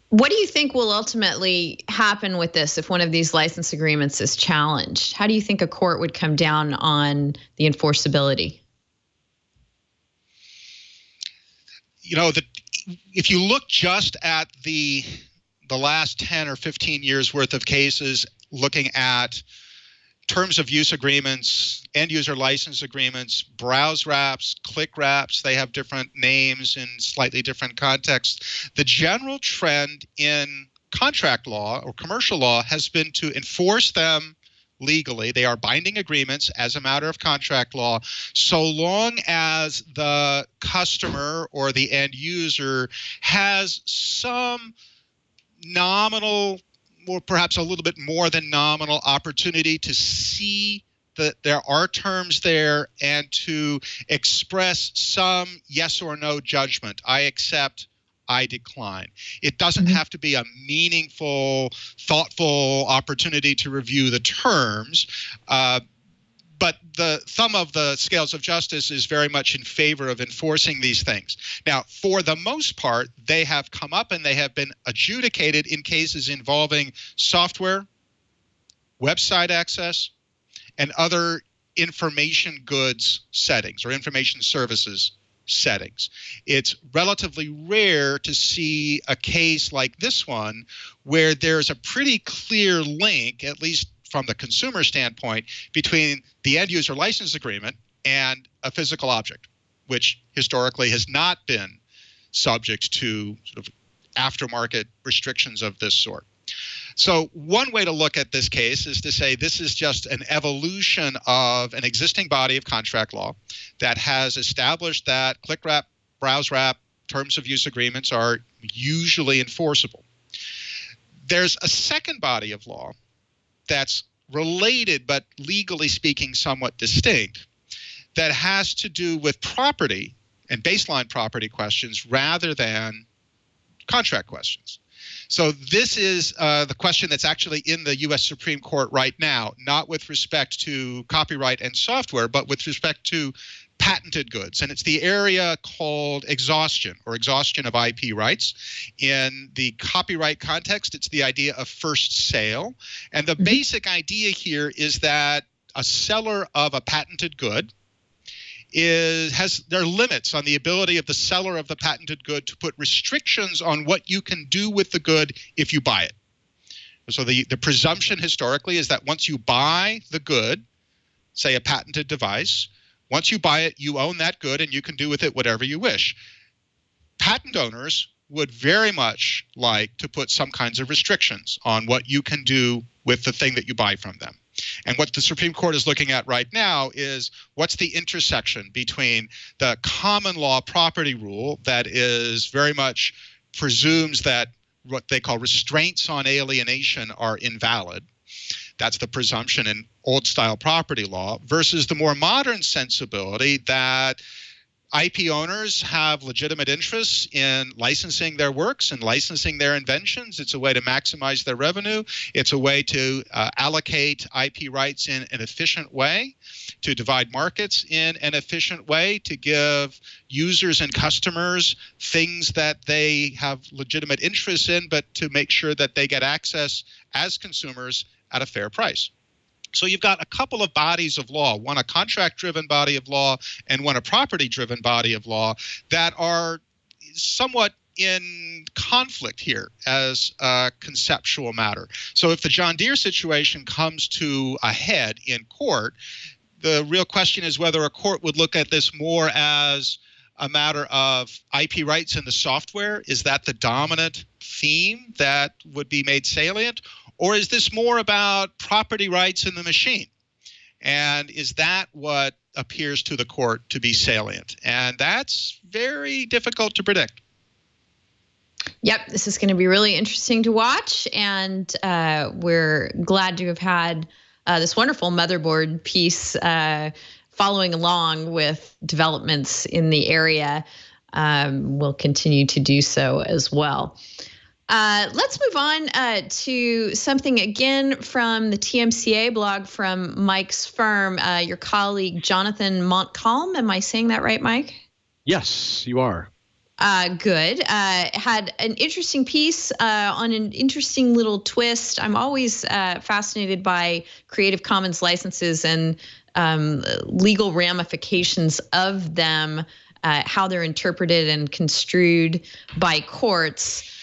What do you think will ultimately happen with this if one of these license agreements is challenged? How do you think a court would come down on the enforceability? You know, if you look just at the last 10 or 15 years worth of cases looking at terms of use agreements, end user license agreements, browse wraps, click wraps, they have different names in slightly different contexts. The general trend in contract law or commercial law has been to enforce them legally. They are binding agreements as a matter of contract law, so long as the customer or the end user has some nominal, or perhaps a little bit more than nominal, opportunity to see that there are terms there and to express some yes or no judgment. I accept, I decline. It doesn't have to be a meaningful, thoughtful opportunity to review the terms. But the thumb of the scales of justice is very much in favor of enforcing these things. Now, for the most part, they have come up and they have been adjudicated in cases involving software, website access, and other information goods settings or information services settings. It's relatively rare to see a case like this one where there's a pretty clear link, at least from the consumer standpoint, between the end user license agreement and a physical object, which historically has not been subject to sort of aftermarket restrictions of this sort. So one way to look at this case is to say this is just an evolution of an existing body of contract law that has established that click wrap, browse wrap, terms of use agreements are usually enforceable. There's a second body of law that's related but legally speaking somewhat distinct that has to do with property and baseline property questions rather than contract questions. So this is the question that's actually in the U.S. Supreme Court right now, not with respect to copyright and software, but with respect to patented goods. And it's the area called exhaustion or exhaustion of IP rights. In the copyright context, it's the idea of first sale. And the basic idea here is that a seller of a patented good there are limits on the ability of the seller of the patented good to put restrictions on what you can do with the good if you buy it. So the presumption historically is that once you buy the good, say a patented device, once you buy it, you own that good and you can do with it whatever you wish. Patent owners would very much like to put some kinds of restrictions on what you can do with the thing that you buy from them. And what the Supreme Court is looking at right now is what's the intersection between the common law property rule that is very much presumes that what they call restraints on alienation are invalid. That's the presumption in old style property law versus the more modern sensibility that IP owners have legitimate interests in licensing their works and licensing their inventions. It's a way to maximize their revenue. It's a way to allocate IP rights in an efficient way, to divide markets in an efficient way, to give users and customers things that they have legitimate interests in, but to make sure that they get access as consumers at a fair price. So you've got a couple of bodies of law, one a contract-driven body of law and one a property-driven body of law that are somewhat in conflict here as a conceptual matter. So if the John Deere situation comes to a head in court, the real question is whether a court would look at this more as a matter of IP rights in the software. Is that the dominant theme that would be made salient? Or is this more about property rights in the machine? And is that what appears to the court to be salient? And that's very difficult to predict. Yep, this is going to be really interesting to watch. And we're glad to have had this wonderful motherboard piece following along with developments in the area. will continue to do so as well. Let's move on to something again from the TMCA blog from Mike's firm, your colleague Jonathan Montcalm. Am I saying that right, Mike? Yes, you are. Good. Had an interesting piece on an interesting little twist. I'm always fascinated by Creative Commons licenses and legal ramifications of them, how they're interpreted and construed by courts.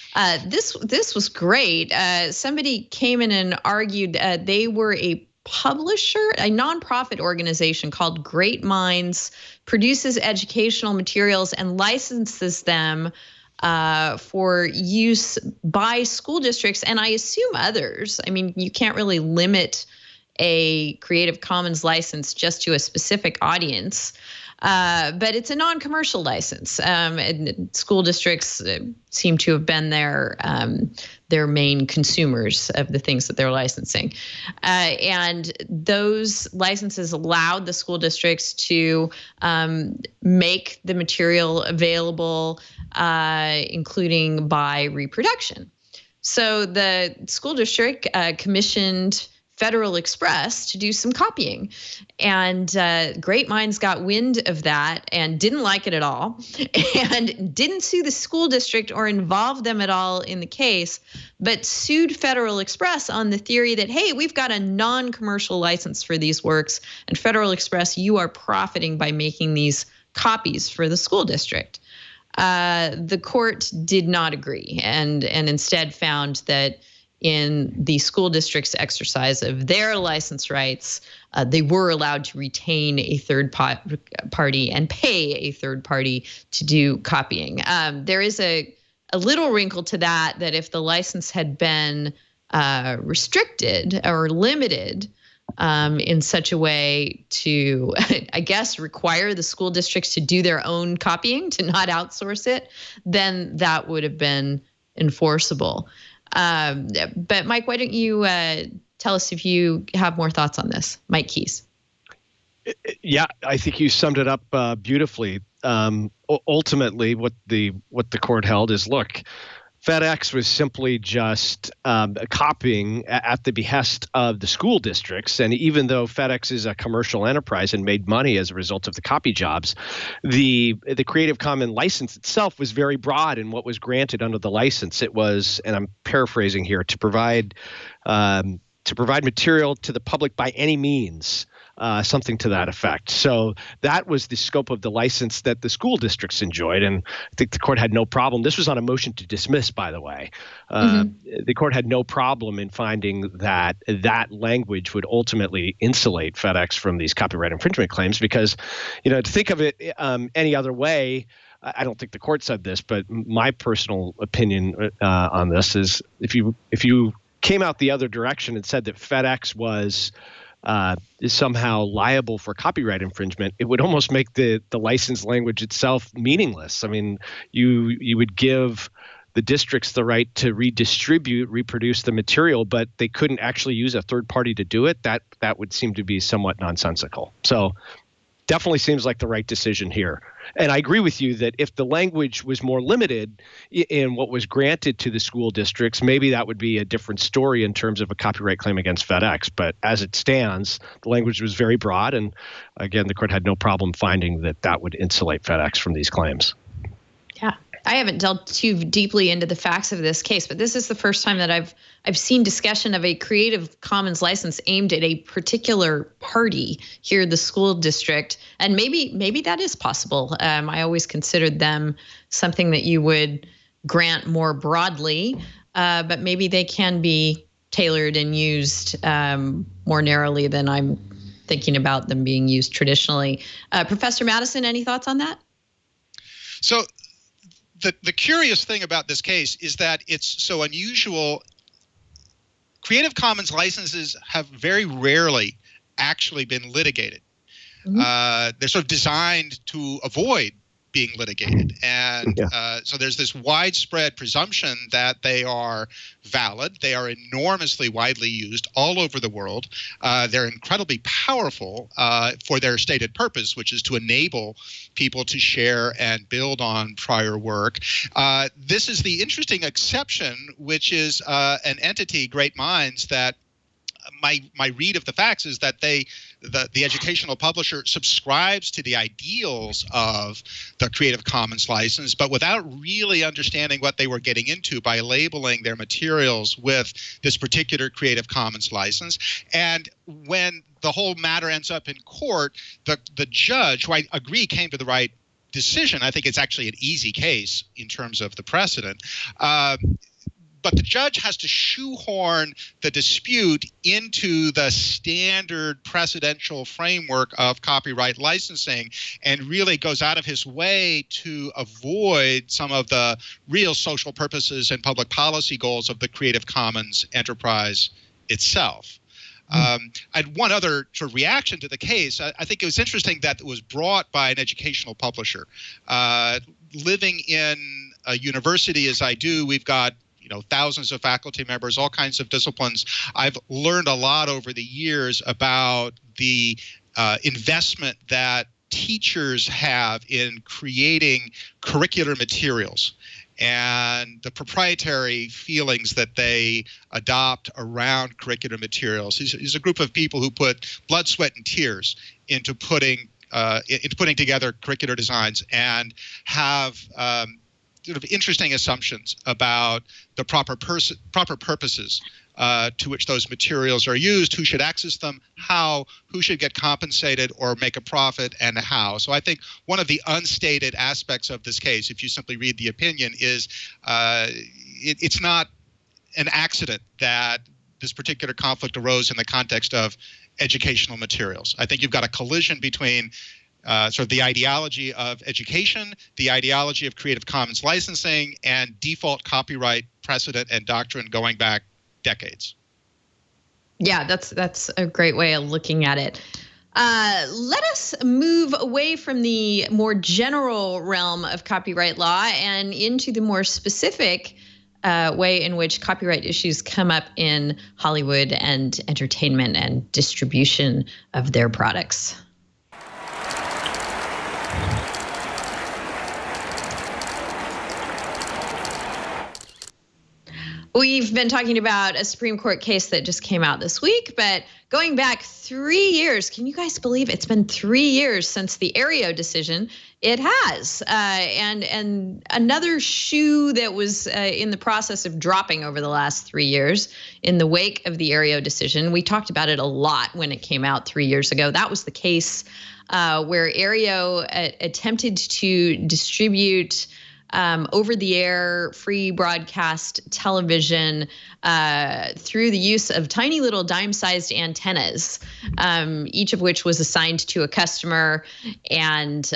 This was great. Somebody came in and argued they were a publisher, a nonprofit organization called Great Minds, produces educational materials and licenses them for use by school districts, and I assume others. I mean, you can't really limit a Creative Commons license just to a specific audience. But it's a non-commercial license, and school districts seem to have been their main consumers of the things that they're licensing. And those licenses allowed the school districts to make the material available, including by reproduction. So the school district commissioned Federal Express to do some copying. And Great Minds got wind of that and didn't like it at all and didn't sue the school district or involve them at all in the case, but sued Federal Express on the theory that, hey, we've got a non-commercial license for these works, and Federal Express, you are profiting by making these copies for the school district. The court did not agree and instead found that in the school district's exercise of their license rights, they were allowed to retain a third party and pay a third party to do copying. There is a little wrinkle to that if the license had been restricted or limited in such a way to, I guess, require the school districts to do their own copying, to not outsource it, then that would have been enforceable. But Mike, why don't you tell us if you have more thoughts on this? Mike Keys. Yeah, I think you summed it up beautifully. Ultimately, what the court held is, look, FedEx was simply just copying at the behest of the school districts. And even though FedEx is a commercial enterprise and made money as a result of the copy jobs, the Creative Commons license itself was very broad in what was granted under the license. It was, and I'm paraphrasing here, to provide material to the public by any means. Something to that effect. So that was the scope of the license that the school districts enjoyed, and I think the court had no problem. This was on a motion to dismiss, by the way. The court had no problem in finding that that language would ultimately insulate FedEx from these copyright infringement claims, because, to think of it any other way, I don't think the court said this, but my personal opinion on this is if you came out the other direction and said that FedEx was is somehow liable for copyright infringement, it would almost make the license language itself meaningless. I mean, you would give the districts the right to reproduce the material, but they couldn't actually use a third party to do it. That would seem to be somewhat nonsensical. So definitely seems like the right decision here. And I agree with you that if the language was more limited in what was granted to the school districts, maybe that would be a different story in terms of a copyright claim against FedEx. But as it stands, the language was very broad. And again, the court had no problem finding that would insulate FedEx from these claims. Yeah. I haven't delved too deeply into the facts of this case, but this is the first time that I've seen discussion of a Creative Commons license aimed at a particular party here, the school district. And maybe that is possible. I always considered them something that you would grant more broadly, but maybe they can be tailored and used more narrowly than I'm thinking about them being used traditionally. Professor Madison, any thoughts on that? So the curious thing about this case is that it's so unusual. Creative Commons licenses have very rarely actually been litigated. Mm-hmm. They're sort of designed to avoid being litigated. And so there's this widespread presumption that they are valid. They are enormously widely used all over the world. They're incredibly powerful for their stated purpose, which is to enable people to share and build on prior work. This is the interesting exception, which is an entity, Great Minds, that my read of the facts is that the educational publisher subscribes to the ideals of the Creative Commons license, but without really understanding what they were getting into by labeling their materials with this particular Creative Commons license. And when the whole matter ends up in court, the judge, who I agree came to the right decision, I think it's actually an easy case in terms of the precedent, but the judge has to shoehorn the dispute into the standard precedential framework of copyright licensing and really goes out of his way to avoid some of the real social purposes and public policy goals of the Creative Commons enterprise itself. I had one other sort of reaction to the case. I think it was interesting that it was brought by an educational publisher. Living in a university as I do, we've got thousands of faculty members, all kinds of disciplines. I've learned a lot over the years about the investment that teachers have in creating curricular materials and the proprietary feelings that they adopt around curricular materials. He's a group of people who put blood, sweat, and tears into putting together curricular designs and have sort of interesting assumptions about the proper purposes to which those materials are used, who should access them, how, who should get compensated or make a profit, and how. So I think one of the unstated aspects of this case, if you simply read the opinion, is it's not an accident that this particular conflict arose in the context of educational materials. I think you've got a collision between sort of the ideology of education, the ideology of Creative Commons licensing, and default copyright precedent and doctrine going back decades. Yeah, that's a great way of looking at it. Let us move away from the more general realm of copyright law and into the more specific way in which copyright issues come up in Hollywood and entertainment and distribution of their products. We've been talking about a Supreme Court case that just came out this week, but going back 3 years, can you guys believe it's been 3 years since the Aereo decision? It has. And another shoe that was in the process of dropping over the last 3 years in the wake of the Aereo decision. We talked about it a lot when it came out 3 years ago. That was the case where Aereo attempted to distribute over-the-air free broadcast television through the use of tiny little dime-sized antennas, each of which was assigned to a customer, and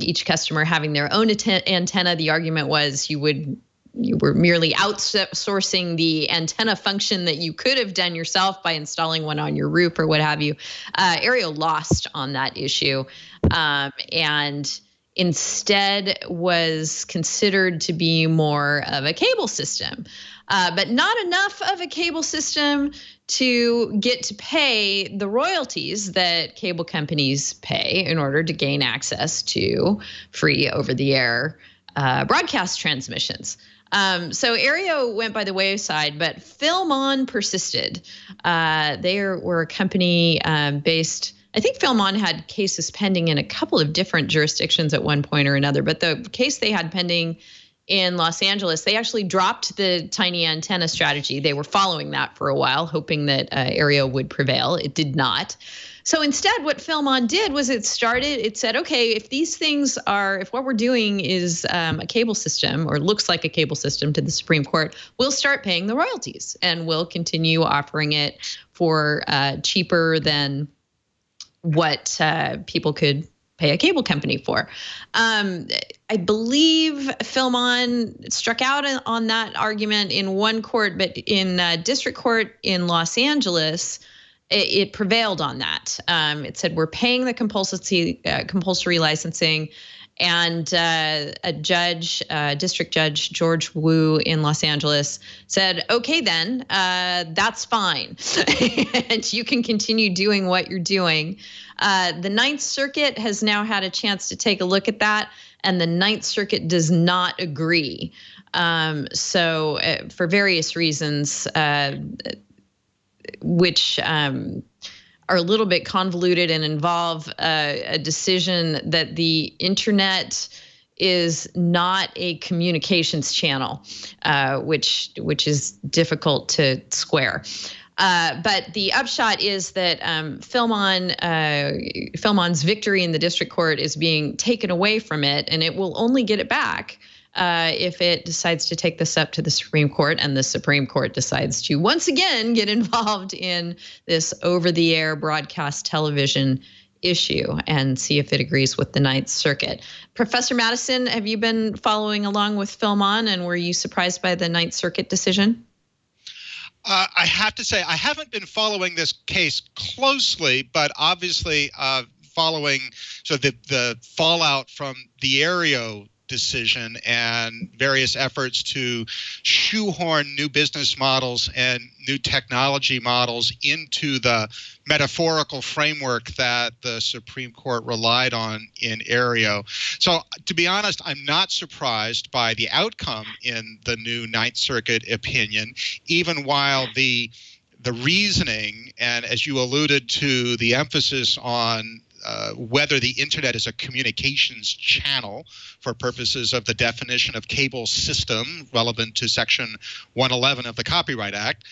each customer having their own antenna. The argument was you were merely outsourcing the antenna function that you could have done yourself by installing one on your roof or what have you. Aereo lost on that issue, and instead was considered to be more of a cable system, but not enough of a cable system to get to pay the royalties that cable companies pay in order to gain access to free over-the-air broadcast transmissions. So Aereo went by the wayside, but Film On persisted. They were a company based, I think Film On had cases pending in a couple of different jurisdictions at one point or another, but the case they had pending in Los Angeles, they actually dropped the tiny antenna strategy. They were following that for a while, hoping that Aereo would prevail. It did not. So instead, what Film On did was it said, okay, if what we're doing is a cable system or looks like a cable system to the Supreme Court, we'll start paying the royalties and we'll continue offering it for cheaper than what people could pay a cable company for. I believe Film On struck out on that argument in one court, but in district court in Los Angeles, it prevailed on that. It said we're paying the compulsory licensing, And a judge, District Judge George Wu in Los Angeles said, okay, then that's fine. And you can continue doing what you're doing. The Ninth Circuit has now had a chance to take a look at that, and the Ninth Circuit does not agree. So for various reasons, which are a little bit convoluted and involve a decision that the internet is not a communications channel, which is difficult to square. But the upshot is that Philmon's victory in the district court is being taken away from it, and it will only get it back if it decides to take this up to the Supreme Court, and the Supreme Court decides to once again get involved in this over-the-air broadcast television issue and see if it agrees with the Ninth Circuit. Professor Madison, have you been following along with Philmon, and were you surprised by the Ninth Circuit decision? I have to say, I haven't been following this case closely, but obviously following the fallout from the Aereo decision and various efforts to shoehorn new business models and new technology models into the metaphorical framework that the Supreme Court relied on in Aereo. So to be honest, I'm not surprised by the outcome in the new Ninth Circuit opinion, even while the reasoning, and as you alluded to, the emphasis on whether the internet is a communications channel for purposes of the definition of cable system relevant to Section 111 of the Copyright Act.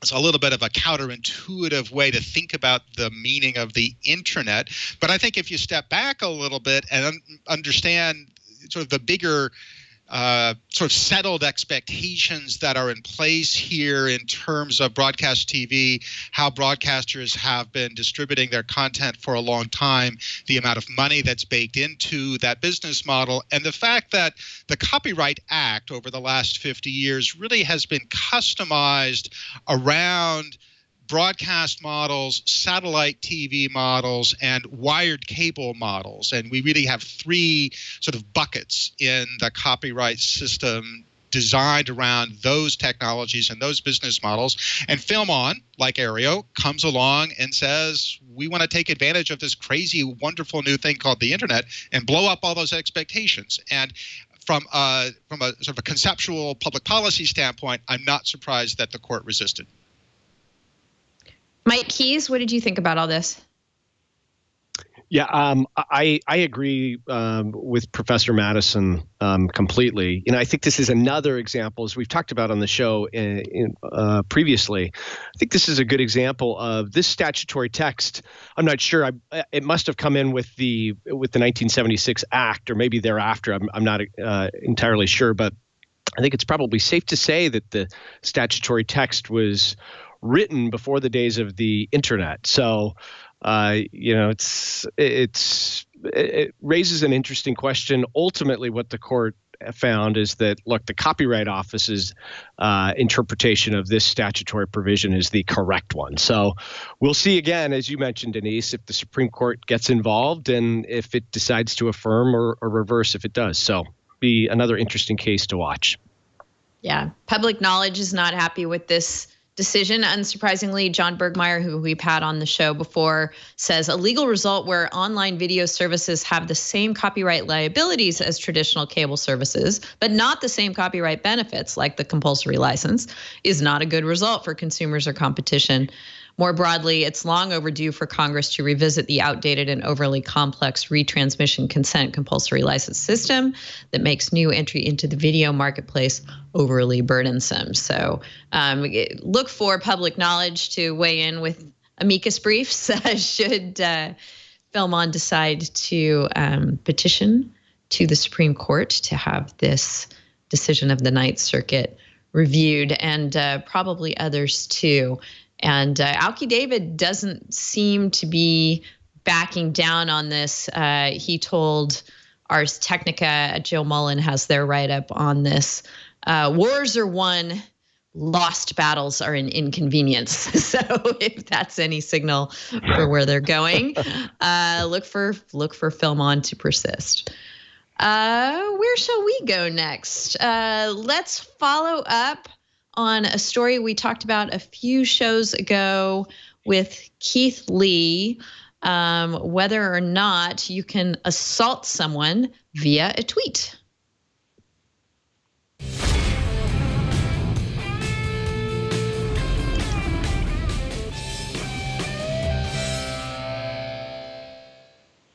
It's a little bit of a counterintuitive way to think about the meaning of the internet. But I think if you step back a little bit and understand sort of the bigger sort of settled expectations that are in place here in terms of broadcast TV, how broadcasters have been distributing their content for a long time, the amount of money that's baked into that business model, and the fact that the Copyright Act over the last 50 years really has been customized around broadcast models, satellite TV models, and wired cable models. And we really have three sort of buckets in the copyright system designed around those technologies and those business models. And Philmon, like Aereo, comes along and says, we want to take advantage of this crazy, wonderful new thing called the internet and blow up all those expectations. And from a sort of a conceptual public policy standpoint, I'm not surprised that the court resisted. Mike Keyes, what did you think about all this? Yeah, I agree with Professor Madison completely. I think this is another example, as we've talked about on the show previously. I think this is a good example of this statutory text. I'm not sure. It must have come in with the 1976 Act, or maybe thereafter. I'm not entirely sure, but I think it's probably safe to say that the statutory text was written before the days of the internet. So, it raises an interesting question. Ultimately, what the court found is that, look, the Copyright Office's interpretation of this statutory provision is the correct one. So we'll see again, as you mentioned, Denise, if the Supreme Court gets involved and if it decides to affirm or reverse if it does. So be another interesting case to watch. Yeah, public knowledge is not happy with this decision. Unsurprisingly, John Bergmeyer, who we've had on the show before, says a legal result where online video services have the same copyright liabilities as traditional cable services, but not the same copyright benefits like the compulsory license, is not a good result for consumers or competition. More broadly, it's long overdue for Congress to revisit the outdated and overly complex retransmission consent compulsory license system that makes new entry into the video marketplace overly burdensome. So look for public knowledge to weigh in with amicus briefs should Philmon decide to petition to the Supreme Court to have this decision of the Ninth Circuit reviewed, and probably others too. And Alki David doesn't seem to be backing down on this. He told Ars Technica, Jill Mullen has their write-up on this. Wars are won lost battles are an inconvenience. So if that's any signal for where they're going, look for film on to persist. Where shall we go next? Let's follow up on a story we talked about a few shows ago with Keith Lee, whether or not you can assault someone via a tweet.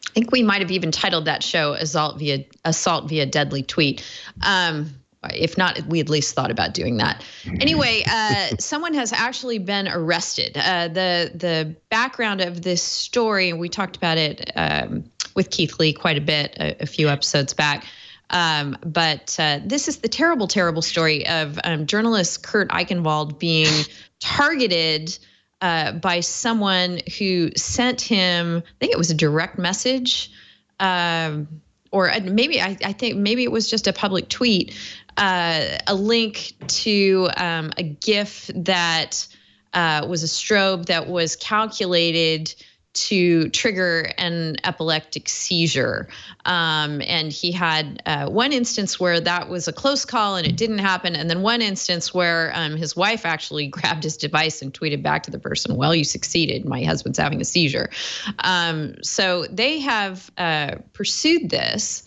I think we might have even titled that show "Assault via Deadly Tweet." If not, we at least thought about doing that. Anyway, someone has actually been arrested. The background of this story, we talked about it with Keith Lee quite a bit a few episodes back. But this is the terrible, terrible story of journalist Kurt Eichenwald being targeted by someone who sent him, I think it was a direct message, or maybe I think maybe it was just a public tweet, a link to a GIF that was a strobe that was calculated to trigger an epileptic seizure. And he had one instance where that was a close call and it didn't happen. And then one instance where his wife actually grabbed his device and tweeted back to the person, "Well, you succeeded. My husband's having a seizure." So they have pursued this.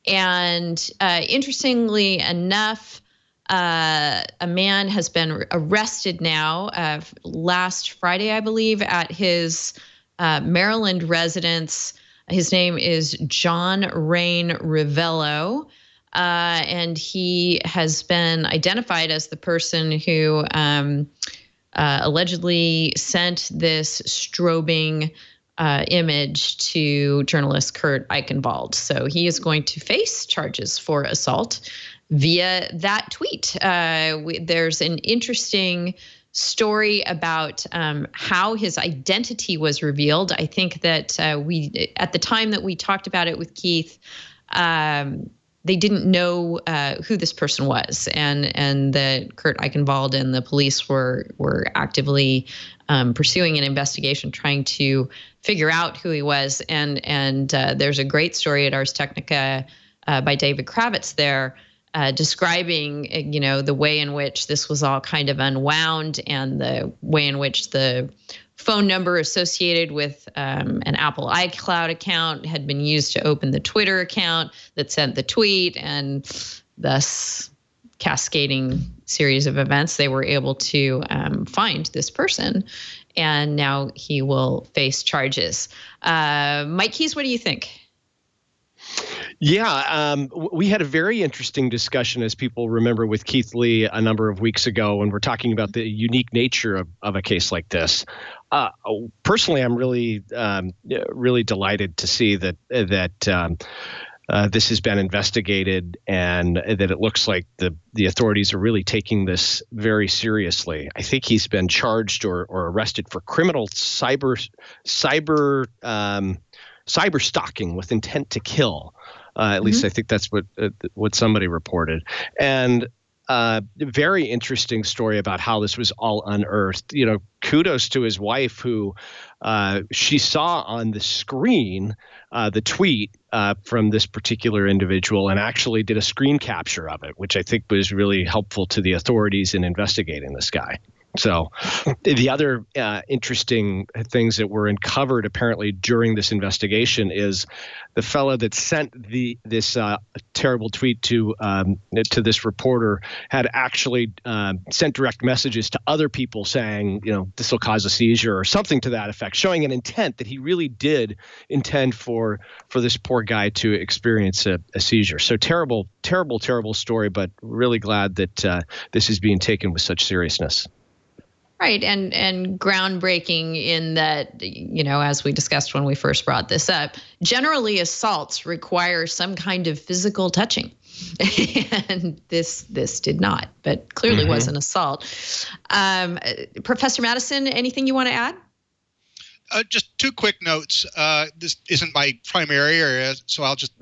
And interestingly enough, a man has been arrested now last Friday, I believe, at his Maryland residence. His name is John Rain Rivello, and he has been identified as the person who allegedly sent this strobing image to journalist Kurt Eichenwald. So he is going to face charges for assault via that tweet. There's an interesting story about how his identity was revealed. I think that at the time that we talked about it with Keith, they didn't know who this person was, and that Kurt Eichenwald and the police were actively pursuing an investigation, trying to figure out who he was. And there's a great story at Ars Technica by David Kravitz there, describing, the way in which this was all kind of unwound, and the way in which the phone number associated with an Apple iCloud account had been used to open the Twitter account that sent the tweet, and thus cascading series of events, they were able to find this person, and now he will face charges. Mike Keyes, what do you think? Yeah, we had a very interesting discussion, as people remember, with Keith Lee a number of weeks ago when we're talking about the unique nature of a case like this. Personally, I'm really delighted to see that this has been investigated, and that it looks like the authorities are really taking this very seriously. I think he's been charged or arrested for criminal cyber stalking with intent to kill. At least I think that's what somebody reported. And very interesting story about how this was all unearthed. Kudos to his wife, who she saw on the screen the tweet from this particular individual, and actually did a screen capture of it, which I think was really helpful to the authorities in investigating this guy. So the other interesting things that were uncovered apparently during this investigation is the fellow that sent this terrible tweet to this reporter had actually sent direct messages to other people saying, this will cause a seizure or something to that effect, showing an intent that he really did intend for this poor guy to experience a seizure. So terrible, terrible, terrible story, but really glad that this is being taken with such seriousness. Right, and groundbreaking in that, as we discussed when we first brought this up, generally assaults require some kind of physical touching, and this did not, but clearly was an assault. Professor Madison, anything you want to add? Just two quick notes. This isn't my primary area, so I'll just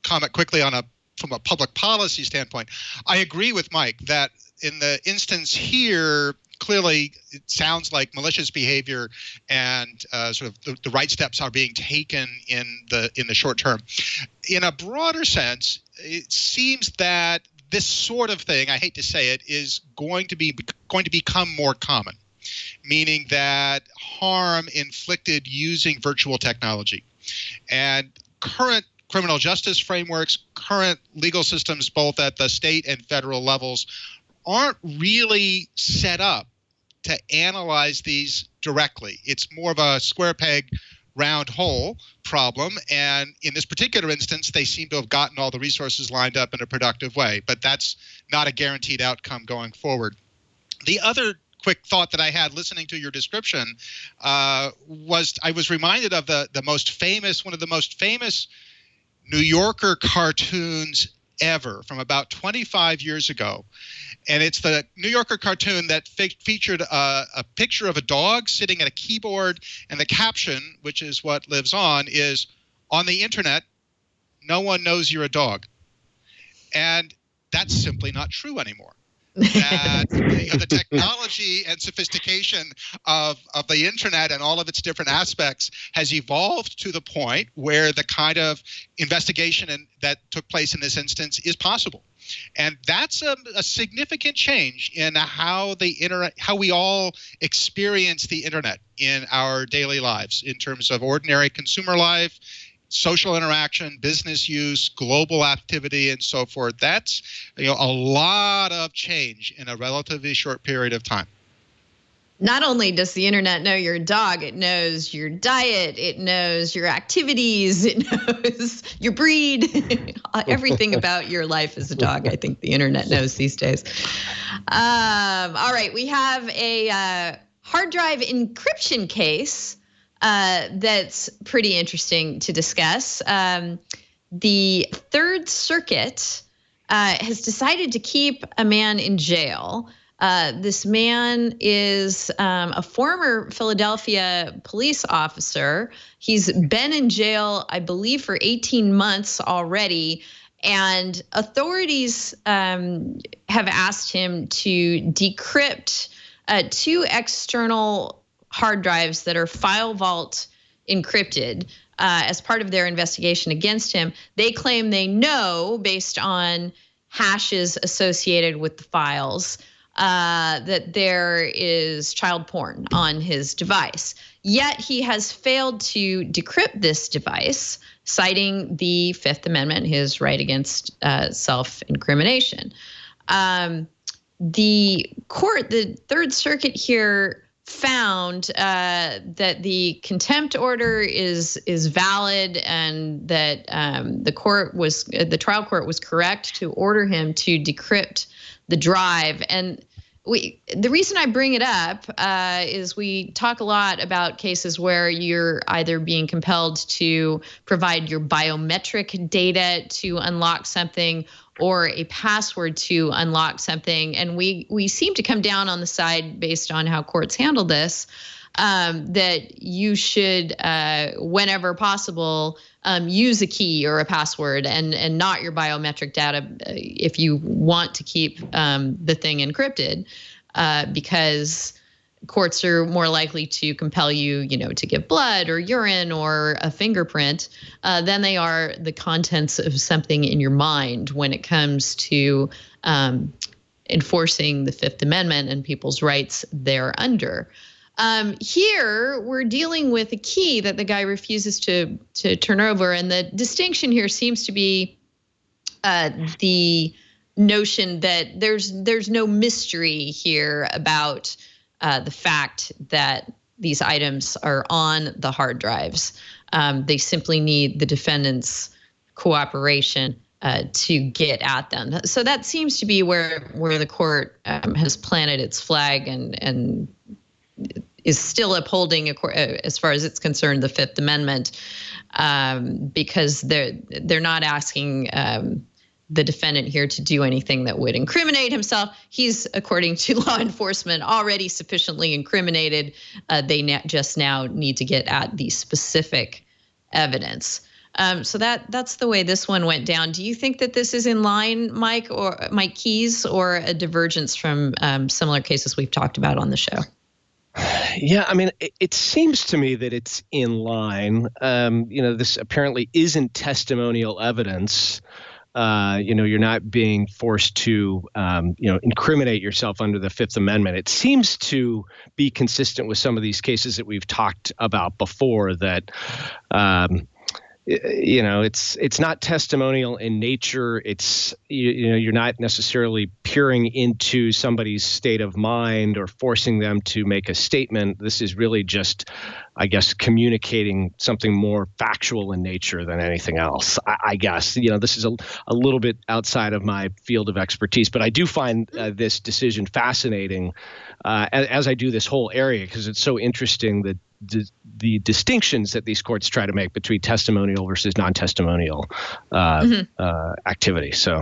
comment quickly on a from a public policy standpoint, I agree with Mike that in the instance here, clearly it sounds like malicious behavior and sort of the right steps are being taken in the short term. In a broader sense, it seems that this sort of thing, I hate to say it, is going to become more common, meaning that harm inflicted using virtual technology and current criminal justice frameworks, current legal systems, both at the state and federal levels, aren't really set up to analyze these directly. It's more of a square peg, round hole problem. And in this particular instance, they seem to have gotten all the resources lined up in a productive way. But that's not a guaranteed outcome going forward. The other quick thought that I had listening to your description was I was reminded of one of the most famous New Yorker cartoons ever from about 25 years ago. And it's the New Yorker cartoon that featured a picture of a dog sitting at a keyboard, and the caption, which is what lives on, is, "On the internet, no one knows you're a dog." And that's simply not true anymore. That the technology and sophistication of the internet and all of its different aspects has evolved to the point where the kind of investigation that took place in this instance is possible. And that's a significant change in how we all experience the internet in our daily lives in terms of ordinary consumer life, social interaction, business use, global activity, and so forth. That's a lot of change in a relatively short period of time. Not only does the internet know your dog, it knows your diet, it knows your activities, it knows your breed, everything about your life as a dog. I think the internet knows these days. All right, we have a hard drive encryption case that's pretty interesting to discuss. The Third Circuit has decided to keep a man in jail. This man is a former Philadelphia police officer. He's been in jail, I believe, for 18 months already. And authorities have asked him to decrypt 2 external hard drives that are file vault encrypted as part of their investigation against him. They claim they know, based on hashes associated with the files, that there is child porn on his device. Yet he has failed to decrypt this device, citing the Fifth Amendment, his right against self-incrimination. The Third Circuit here found that the contempt order is valid, and that the trial court was correct to order him to decrypt the drive. And the reason I bring it up is we talk a lot about cases where you're either being compelled to provide your biometric data to unlock something or a password to unlock something. And we seem to come down on the side, based on how courts handle this, that you should, whenever possible, use a key or a password and not your biometric data if you want to keep the thing encrypted, because courts are more likely to compel you, to give blood or urine or a fingerprint than they are the contents of something in your mind when it comes to enforcing the Fifth Amendment and people's rights thereunder. Here, we're dealing with a key that the guy refuses to turn over. And the distinction here seems to be the notion that there's no mystery here about the fact that these items are on the hard drives. They simply need the defendant's cooperation to get at them. So that seems to be where the court has planted its flag and is still upholding, as far as it's concerned, the Fifth Amendment, because they're not asking the defendant here to do anything that would incriminate himself. He's, according to law enforcement, already sufficiently incriminated. They just now need to get at the specific evidence. So that's the way this one went down. Do you think that this is in line, Mike Keys, or a divergence from similar cases we've talked about on the show? Yeah, I mean, it seems to me that it's in line. This apparently isn't testimonial evidence. You're not being forced to, incriminate yourself under the Fifth Amendment. It seems to be consistent with some of these cases that we've talked about before that, it's not testimonial in nature. It's, you're not necessarily peering into somebody's state of mind or forcing them to make a statement. This is really just, I guess, communicating something more factual in nature than anything else. I guess, this is a little bit outside of my field of expertise, but I do find this decision fascinating, as I do this whole area, because it's so interesting that the distinctions that these courts try to make between testimonial versus non-testimonial activity. So,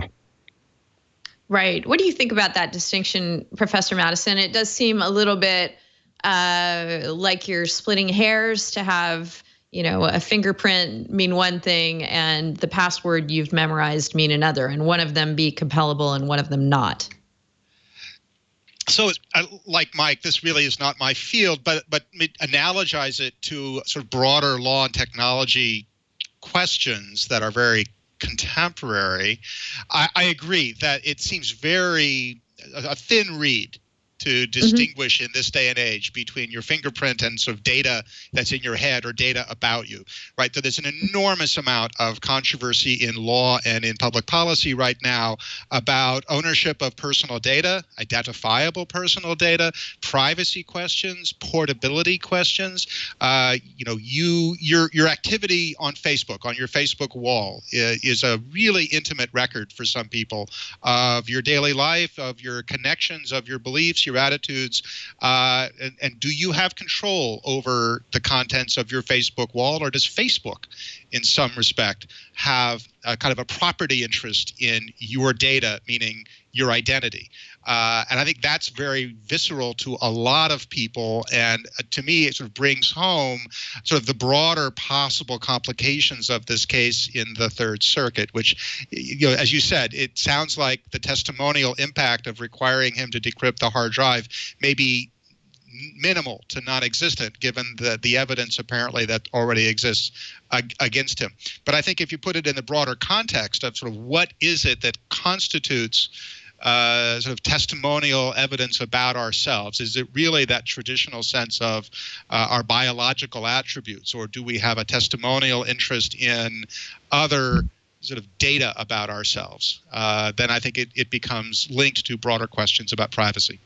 right. What do you think about that distinction, Professor Madison? It does seem a little bit like you're splitting hairs to have, a fingerprint mean one thing and the password you've memorized mean another, and one of them be compellable and one of them not. So, like Mike, this really is not my field, but analogize it to sort of broader law and technology questions that are very contemporary. I agree that it seems very a thin reed to distinguish in this day and age between your fingerprint and sort of data that's in your head or data about you, right? So there's an enormous amount of controversy in law and in public policy right now about ownership of personal data, identifiable personal data, privacy questions, portability questions. Your activity on Facebook, on your Facebook wall, is a really intimate record for some people of your daily life, of your connections, of your beliefs, your attitudes, and do you have control over the contents of your Facebook wall, or does Facebook, in some respect, have a kind of a property interest in your data, meaning your identity? And I think that's very visceral to a lot of people. And to me, it sort of brings home sort of the broader possible complications of this case in the Third Circuit, which, as you said, it sounds like the testimonial impact of requiring him to decrypt the hard drive may be minimal to non-existent, given the evidence apparently that already exists against him. But I think if you put it in the broader context of sort of what is it that constitutes sort of testimonial evidence about ourselves? Is it really that traditional sense of our biological attributes, or do we have a testimonial interest in other sort of data about ourselves? Then I think it becomes linked to broader questions about privacy.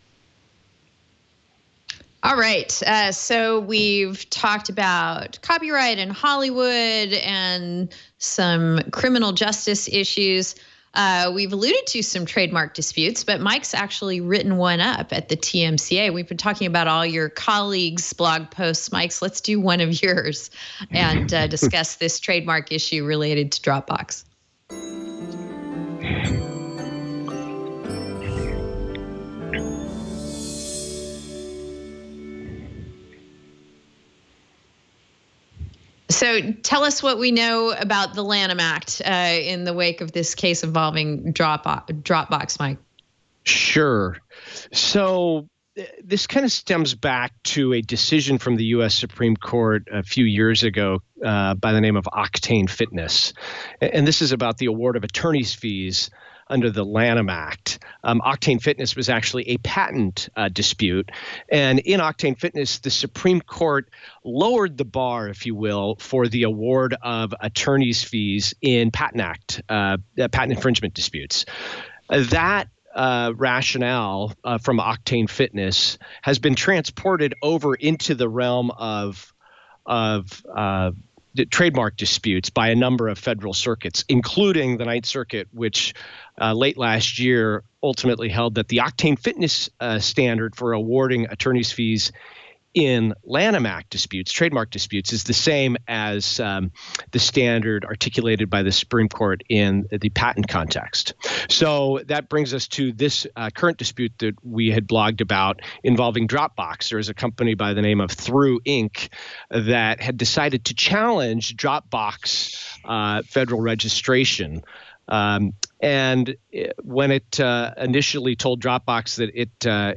All right. So we've talked about copyright in Hollywood and some criminal justice issues. We've alluded to some trademark disputes, but Mike's actually written one up at the TMCA. We've been talking about all your colleagues' blog posts. Mike's, let's do one of yours and discuss this trademark issue related to Dropbox. So tell us what we know about the Lanham Act in the wake of this case involving Dropbox, Mike. Sure. So this kind of stems back to a decision from the U.S. Supreme Court a few years ago by the name of Octane Fitness. And this is about the award of attorney's fees under the Lanham Act. Octane Fitness was actually a patent dispute. And in Octane Fitness, the Supreme Court lowered the bar, if you will, for the award of attorney's fees in patent infringement disputes. That rationale from Octane Fitness has been transported over into the realm of the trademark disputes by a number of federal circuits, including the Ninth Circuit, which late last year ultimately held that the Octane Fitness standard for awarding attorney's fees in Lanham Act disputes, trademark disputes, is the same as the standard articulated by the Supreme Court in the patent context. So that brings us to this current dispute that we had blogged about involving Dropbox. There is a company by the name of TWiL Inc. that had decided to challenge Dropbox federal registration. And when it initially told Dropbox that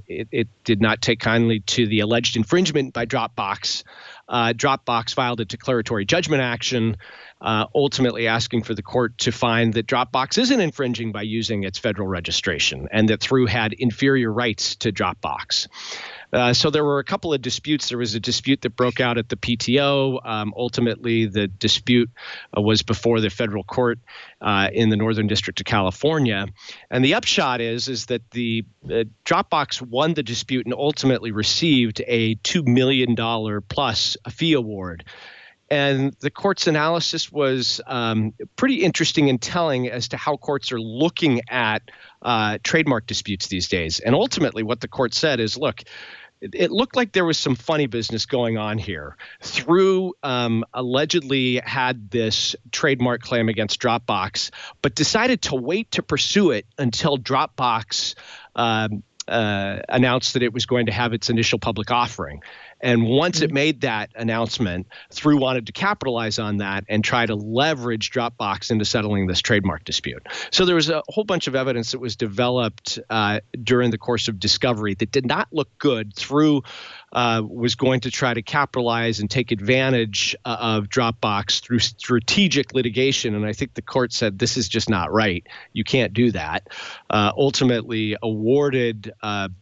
it did not take kindly to the alleged infringement by Dropbox, Dropbox filed a declaratory judgment action, ultimately asking for the court to find that Dropbox isn't infringing by using its federal registration and that TWiL had inferior rights to Dropbox. So there were a couple of disputes. There was a dispute that broke out at the PTO. Ultimately, the dispute was before the federal court in the Northern District of California. And the upshot is that the Dropbox won the dispute and ultimately received a $2 million plus fee award. And the court's analysis was pretty interesting and telling as to how courts are looking at trademark disputes these days. And ultimately, what the court said is, look, it looked like there was some funny business going on here. TWiL allegedly had this trademark claim against Dropbox, but decided to wait to pursue it until Dropbox announced that it was going to have its initial public offering. And once it made that announcement, TWiL wanted to capitalize on that and try to leverage Dropbox into settling this trademark dispute. So there was a whole bunch of evidence that was developed during the course of discovery that did not look good. TWiL was going to try to capitalize and take advantage of Dropbox through strategic litigation. And I think the court said, this is just not right. You can't do that. Ultimately awarded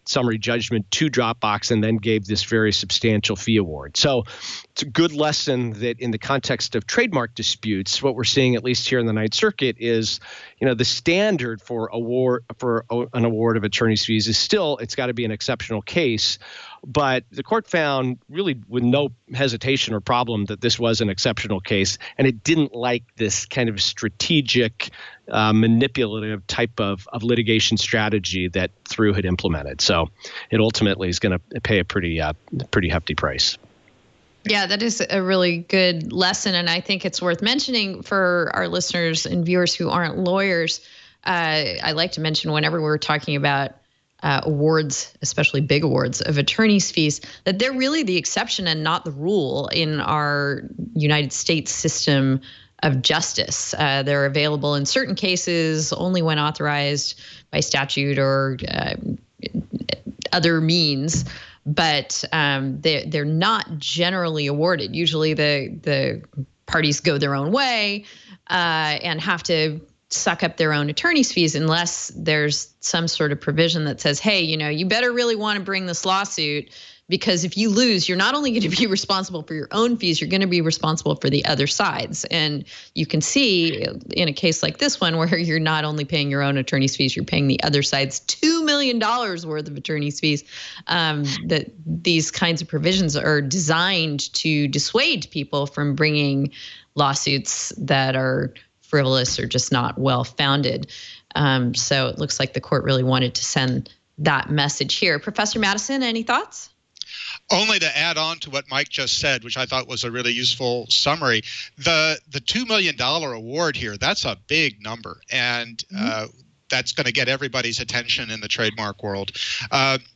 summary judgment to Dropbox and then gave this very substantial fee award. So it's a good lesson that in the context of trademark disputes, what we're seeing, at least here in the Ninth Circuit, is, the standard for an award of attorney's fees is still, it's got to be an exceptional case. But the court found really with no hesitation or problem that this was an exceptional case, and it didn't like this kind of strategic, manipulative type of litigation strategy that TWiL had implemented. So it ultimately is going to pay a pretty hefty price. Yeah, that is a really good lesson. And I think it's worth mentioning for our listeners and viewers who aren't lawyers. I like to mention whenever we're talking about awards, especially big awards of attorney's fees, that they're really the exception and not the rule in our United States system of justice. They're available in certain cases only when authorized by statute or other means, but they're not generally awarded. Usually the parties go their own way and have to suck up their own attorney's fees unless there's some sort of provision that says, hey, you better really want to bring this lawsuit, because if you lose, you're not only going to be responsible for your own fees, you're going to be responsible for the other sides. And you can see in a case like this one where you're not only paying your own attorney's fees, you're paying the other side's $2 million worth of attorney's fees. That these kinds of provisions are designed to dissuade people from bringing lawsuits that are frivolous or just not well-founded. So it looks like the court really wanted to send that message here. Professor Madison, any thoughts? Only to add on to what Mike just said, which I thought was a really useful summary, the $2 million award here, that's a big number. And that's going to get everybody's attention in the trademark world.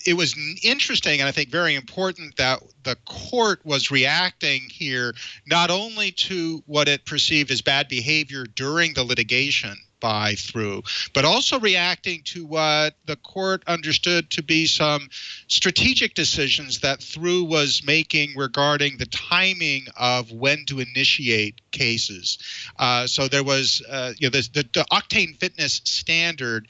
It was interesting and I think very important that the court was reacting here not only to what it perceived as bad behavior during the litigation by TWiL, but also reacting to what the court understood to be some strategic decisions that TWiL was making regarding the timing of when to initiate cases. So there was, the octane fitness standard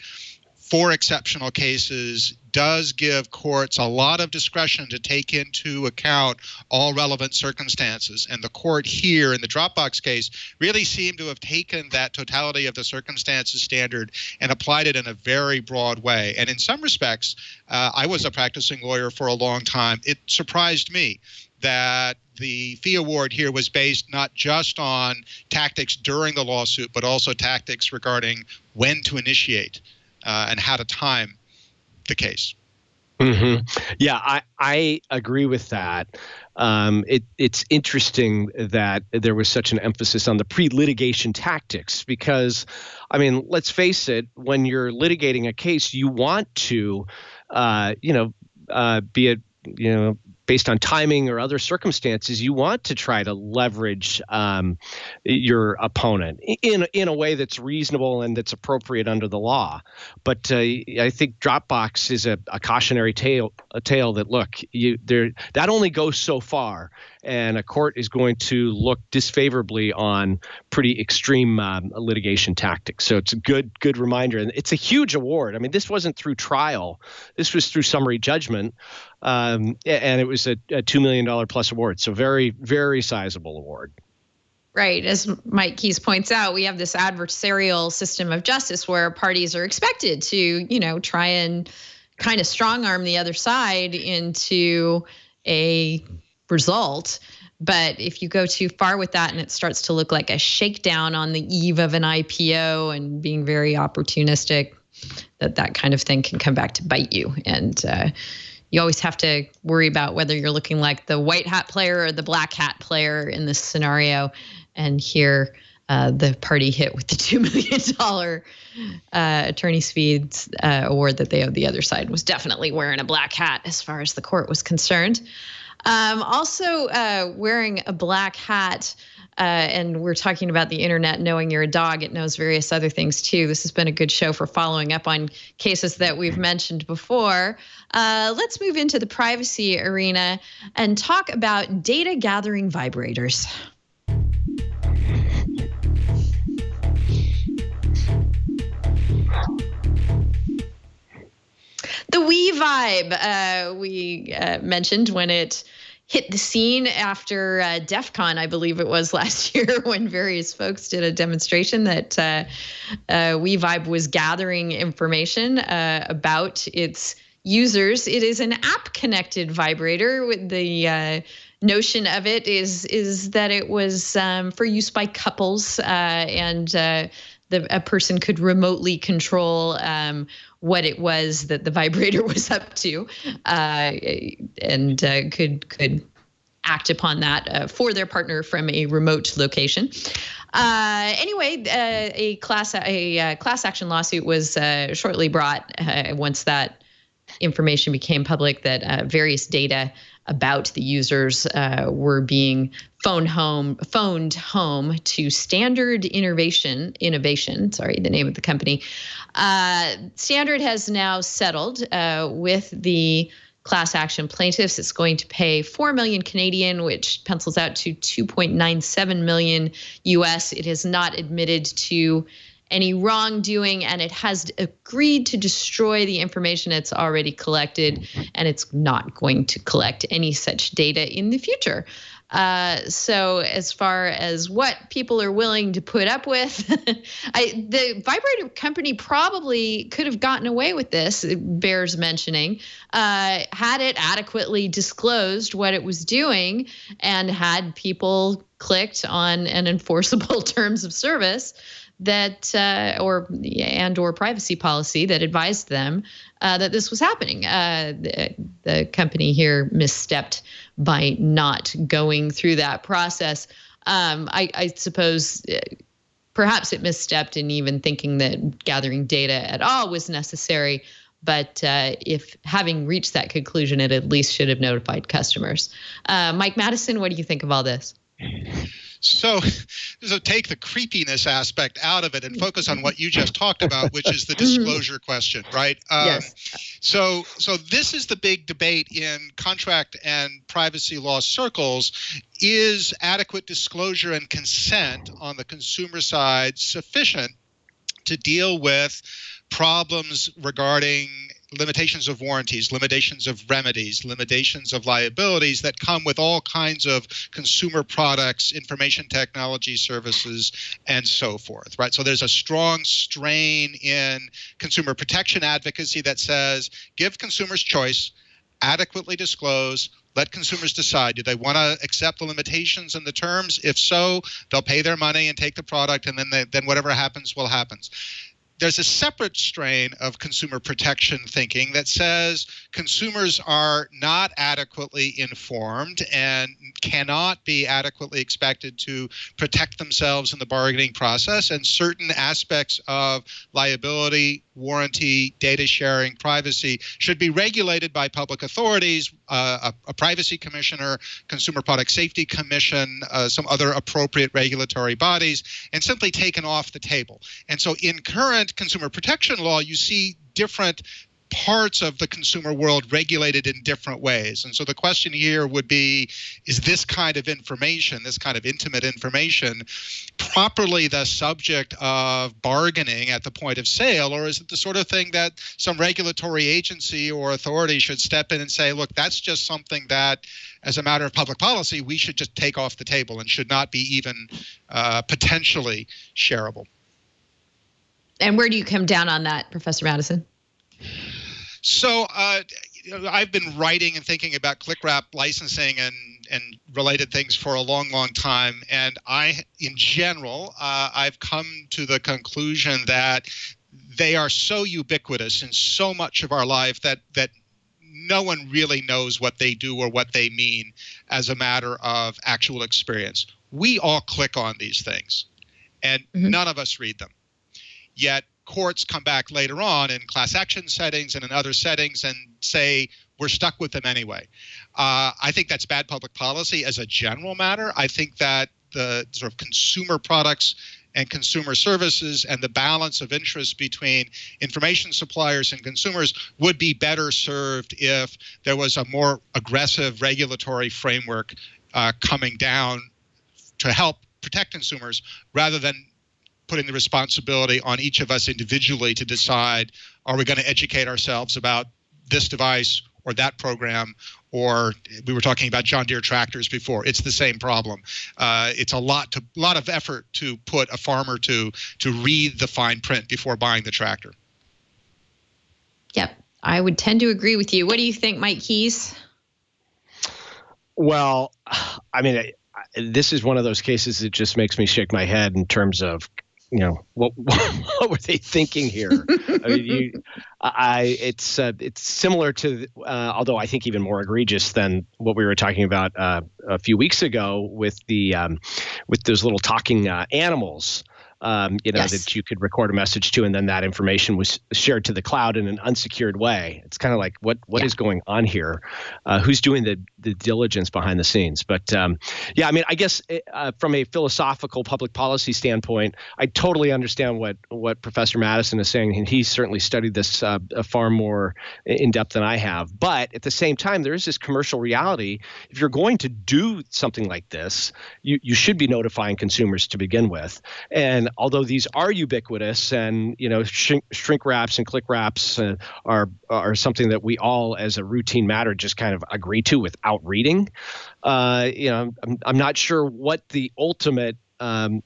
for exceptional cases does give courts a lot of discretion to take into account all relevant circumstances. And the court here in the Dropbox case really seemed to have taken that totality of the circumstances standard and applied it in a very broad way. And in some respects, I was a practicing lawyer for a long time. It surprised me that the fee award here was based not just on tactics during the lawsuit, but also tactics regarding when to initiate and how to time the case. Yeah, I agree with that. It's interesting that there was such an emphasis on the pre-litigation tactics because, I mean, let's face it, when you're litigating a case, you want to, be it, based on timing or other circumstances, you want to try to leverage your opponent in a way that's reasonable and that's appropriate under the law. But I think Dropbox is a cautionary tale that, look, that only goes so far, and a court is going to look disfavorably on pretty extreme litigation tactics. So it's a good reminder, and it's a huge award. I mean, this wasn't through trial; this was through summary judgment. And it was a $2 million plus award. So very, very sizable award. Right. As Mike Keyes points out, we have this adversarial system of justice where parties are expected to, try and kind of strong arm the other side into a result. But if you go too far with that and it starts to look like a shakedown on the eve of an IPO and being very opportunistic, that kind of thing can come back to bite you. And you always have to worry about whether you're looking like the white hat player or the black hat player in this scenario. And here, the party hit with the $2 million attorney's fees award that they owed the other side was definitely wearing a black hat as far as the court was concerned. Also, wearing a black hat, and we're talking about the internet knowing you're a dog. It knows various other things, too. This has been a good show for following up on cases that we've mentioned before. Let's move into the privacy arena and talk about data gathering vibrators. The WeVibe, we mentioned when it hit the scene after DEF CON, I believe it was last year, when various folks did a demonstration that WeVibe was gathering information about its users. It is an app-connected vibrator. The notion of it is that it was for use by couples, and a person could remotely control what it was that the vibrator was up to, and could act upon that for their partner from a remote location. Anyway, a class action lawsuit was shortly brought once that information became public, that various data about the users were being phoned home to Standard Innovation, the name of the company. Standard has now settled with the class action plaintiffs. It's going to pay 4 million Canadian, which pencils out to 2.97 million US. It has not admitted to any wrongdoing, and it has agreed to destroy the information it's already collected, and it's not going to collect any such data in the future. So as far as what people are willing to put up with, the vibrator company probably could have gotten away with this, it bears mentioning, had it adequately disclosed what it was doing and had people clicked on an enforceable terms of service that or privacy policy that advised them that this was happening. The company here misstepped by not going through that process. I suppose perhaps it misstepped in even thinking that gathering data at all was necessary. But if having reached that conclusion, it at least should have notified customers. Mike Madison, what do you think of all this? So take the creepiness aspect out of it and focus on what you just talked about, which is the disclosure question, right? Yes. So this is the big debate in contract and privacy law circles. Is adequate disclosure and consent on the consumer side sufficient to deal with problems regarding limitations of warranties, limitations of remedies, limitations of liabilities that come with all kinds of consumer products, information technology services, and so forth, right? So there's a strong strain in consumer protection advocacy that says, give consumers choice, adequately disclose, let consumers decide. Do they want to accept the limitations and the terms? If so, they'll pay their money and take the product, and then whatever happens will happen. there's a separate strain of consumer protection thinking that says consumers are not adequately informed and cannot be adequately expected to protect themselves in the bargaining process, and certain aspects of liability, warranty, data sharing, privacy should be regulated by public authorities, a privacy commissioner, Consumer Product Safety Commission, some other appropriate regulatory bodies, and simply taken off the table. And so in current consumer protection law, you see different parts of the consumer world regulated in different ways. And so the question here would be, is this kind of information, this kind of intimate information, properly the subject of bargaining at the point of sale, or is it the sort of thing that some regulatory agency or authority should step in and say, look, that's just something that, as a matter of public policy, we should just take off the table and should not be even potentially shareable? And where do you come down on that, Professor Madison? So I've been writing and thinking about click-wrap licensing and related things for a long, long time. And in general, I've come to the conclusion that they are so ubiquitous in so much of our life that no one really knows what they do or what they mean as a matter of actual experience. We all click on these things, and none of us read them. Yet courts come back later on in class action settings and in other settings and say, we're stuck with them anyway. I think that's bad public policy as a general matter. I think that the sort of consumer products and consumer services and the balance of interest between information suppliers and consumers would be better served if there was a more aggressive regulatory framework coming down to help protect consumers, rather than putting the responsibility on each of us individually to decide, are we going to educate ourselves about this device or that program? Or we were talking about John Deere tractors before. It's the same problem. It's a lot of effort to put a farmer to read the fine print before buying the tractor. Yep, I would tend to agree with you. What do you think, Mike Keyes? Well, I mean, this is one of those cases that just makes me shake my head in terms of, what were they thinking here? I mean, it's similar to, although I think even more egregious than what we were talking about a few weeks ago with with those little talking animals. Yes. That you could record a message to, and then that information was shared to the cloud in an unsecured way. It's kind of like, what is going on here? Who's doing the diligence behind the scenes? But I mean, I guess from a philosophical public policy standpoint, I totally understand what Professor Madison is saying, and he's certainly studied this far more in depth than I have. But at the same time, there is this commercial reality. If you're going to do something like this, you should be notifying consumers to begin with. And although these are ubiquitous, and shrink wraps and click wraps are something that we all, as a routine matter, just kind of agree to without reading, I'm not sure what the ultimate option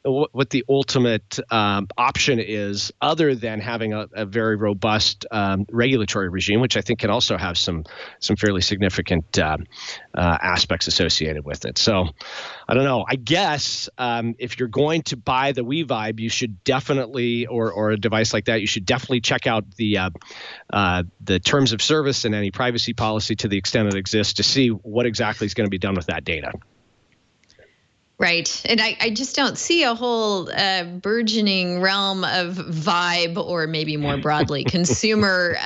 is, other than having a very robust regulatory regime, which I think can also have some fairly significant aspects associated with it. So I don't know. I guess if you're going to buy the WeVibe, you should definitely, or a device like that, you should definitely check out the terms of service and any privacy policy to the extent it exists, to see what exactly is going to be done with that data. Right. And I just don't see a whole burgeoning realm of vibe, or maybe more broadly consumer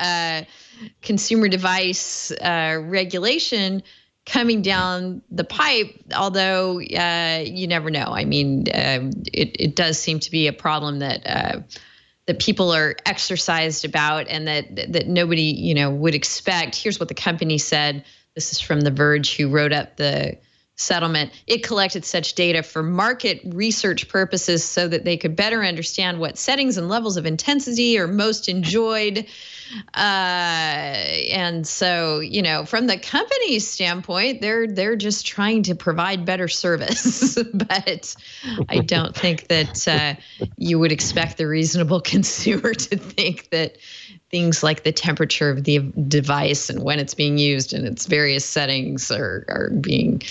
device regulation coming down the pipe, although you never know. I mean, it does seem to be a problem that people are exercised about, and that nobody would expect. Here's what the company said. This is from The Verge, who wrote up the settlement. It collected such data for market research purposes so that they could better understand what settings and levels of intensity are most enjoyed. And so, from the company's standpoint, they're just trying to provide better service. But I don't think that you would expect the reasonable consumer to think that things like the temperature of the device and when it's being used and its various settings are being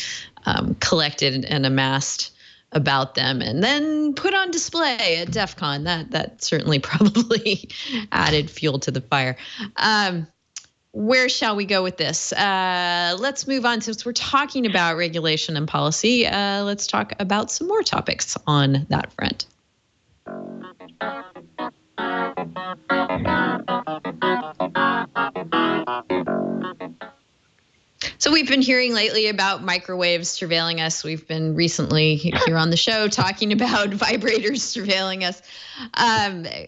collected and amassed about them and then put on display at DEF CON. That certainly probably added fuel to the fire. Where shall we go with this? Let's move on. Since we're talking about regulation and policy, let's talk about some more topics on that front. So we've been hearing lately about microwaves surveilling us. We've been recently here on the show talking about vibrators surveilling us.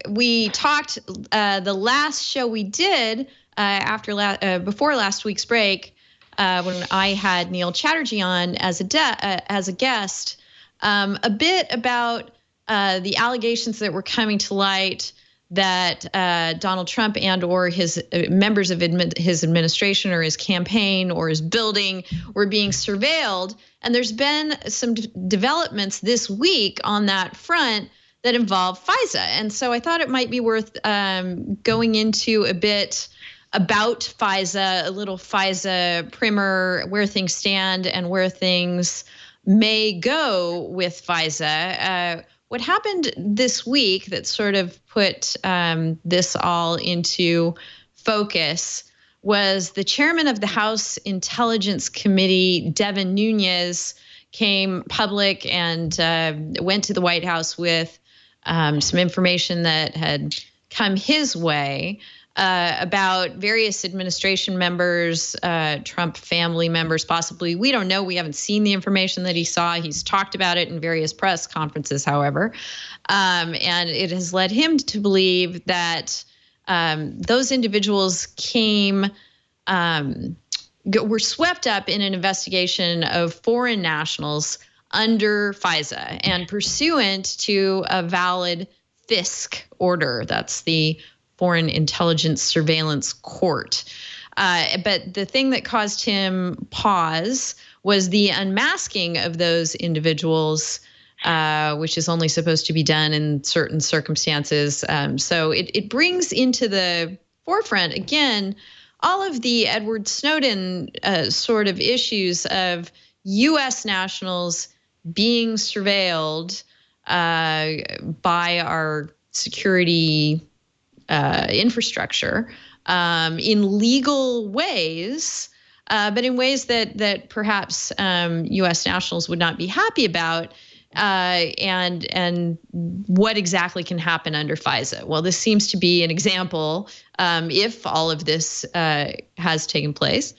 We talked the last show we did before last week's break, when I had Neil Chatterjee on as a guest, a bit about the allegations that were coming to light that Donald Trump and or his members of his administration or his campaign or his building were being surveilled. And there's been some developments this week on that front that involve FISA. And so I thought it might be worth going into a bit about FISA, a little FISA primer, where things stand and where things may go with FISA. What happened this week that sort of put this all into focus was the chairman of the House Intelligence Committee, Devin Nunes, came public and went to the White House with some information that had come his way about various administration members, Trump family members, possibly. We don't know. We haven't seen the information that he saw. He's talked about it in various press conferences, however. And it has led him to believe that those individuals were swept up in an investigation of foreign nationals under FISA and pursuant to a valid FISC order. That's the Foreign Intelligence Surveillance Court. But the thing that caused him pause was the unmasking of those individuals, which is only supposed to be done in certain circumstances. So it brings into the forefront, again, all of the Edward Snowden sort of issues of U.S. nationals being surveilled by our security infrastructure in legal ways, but in ways that perhaps U.S. nationals would not be happy about, and what exactly can happen under FISA. Well, this seems to be an example, if all of this has taken place,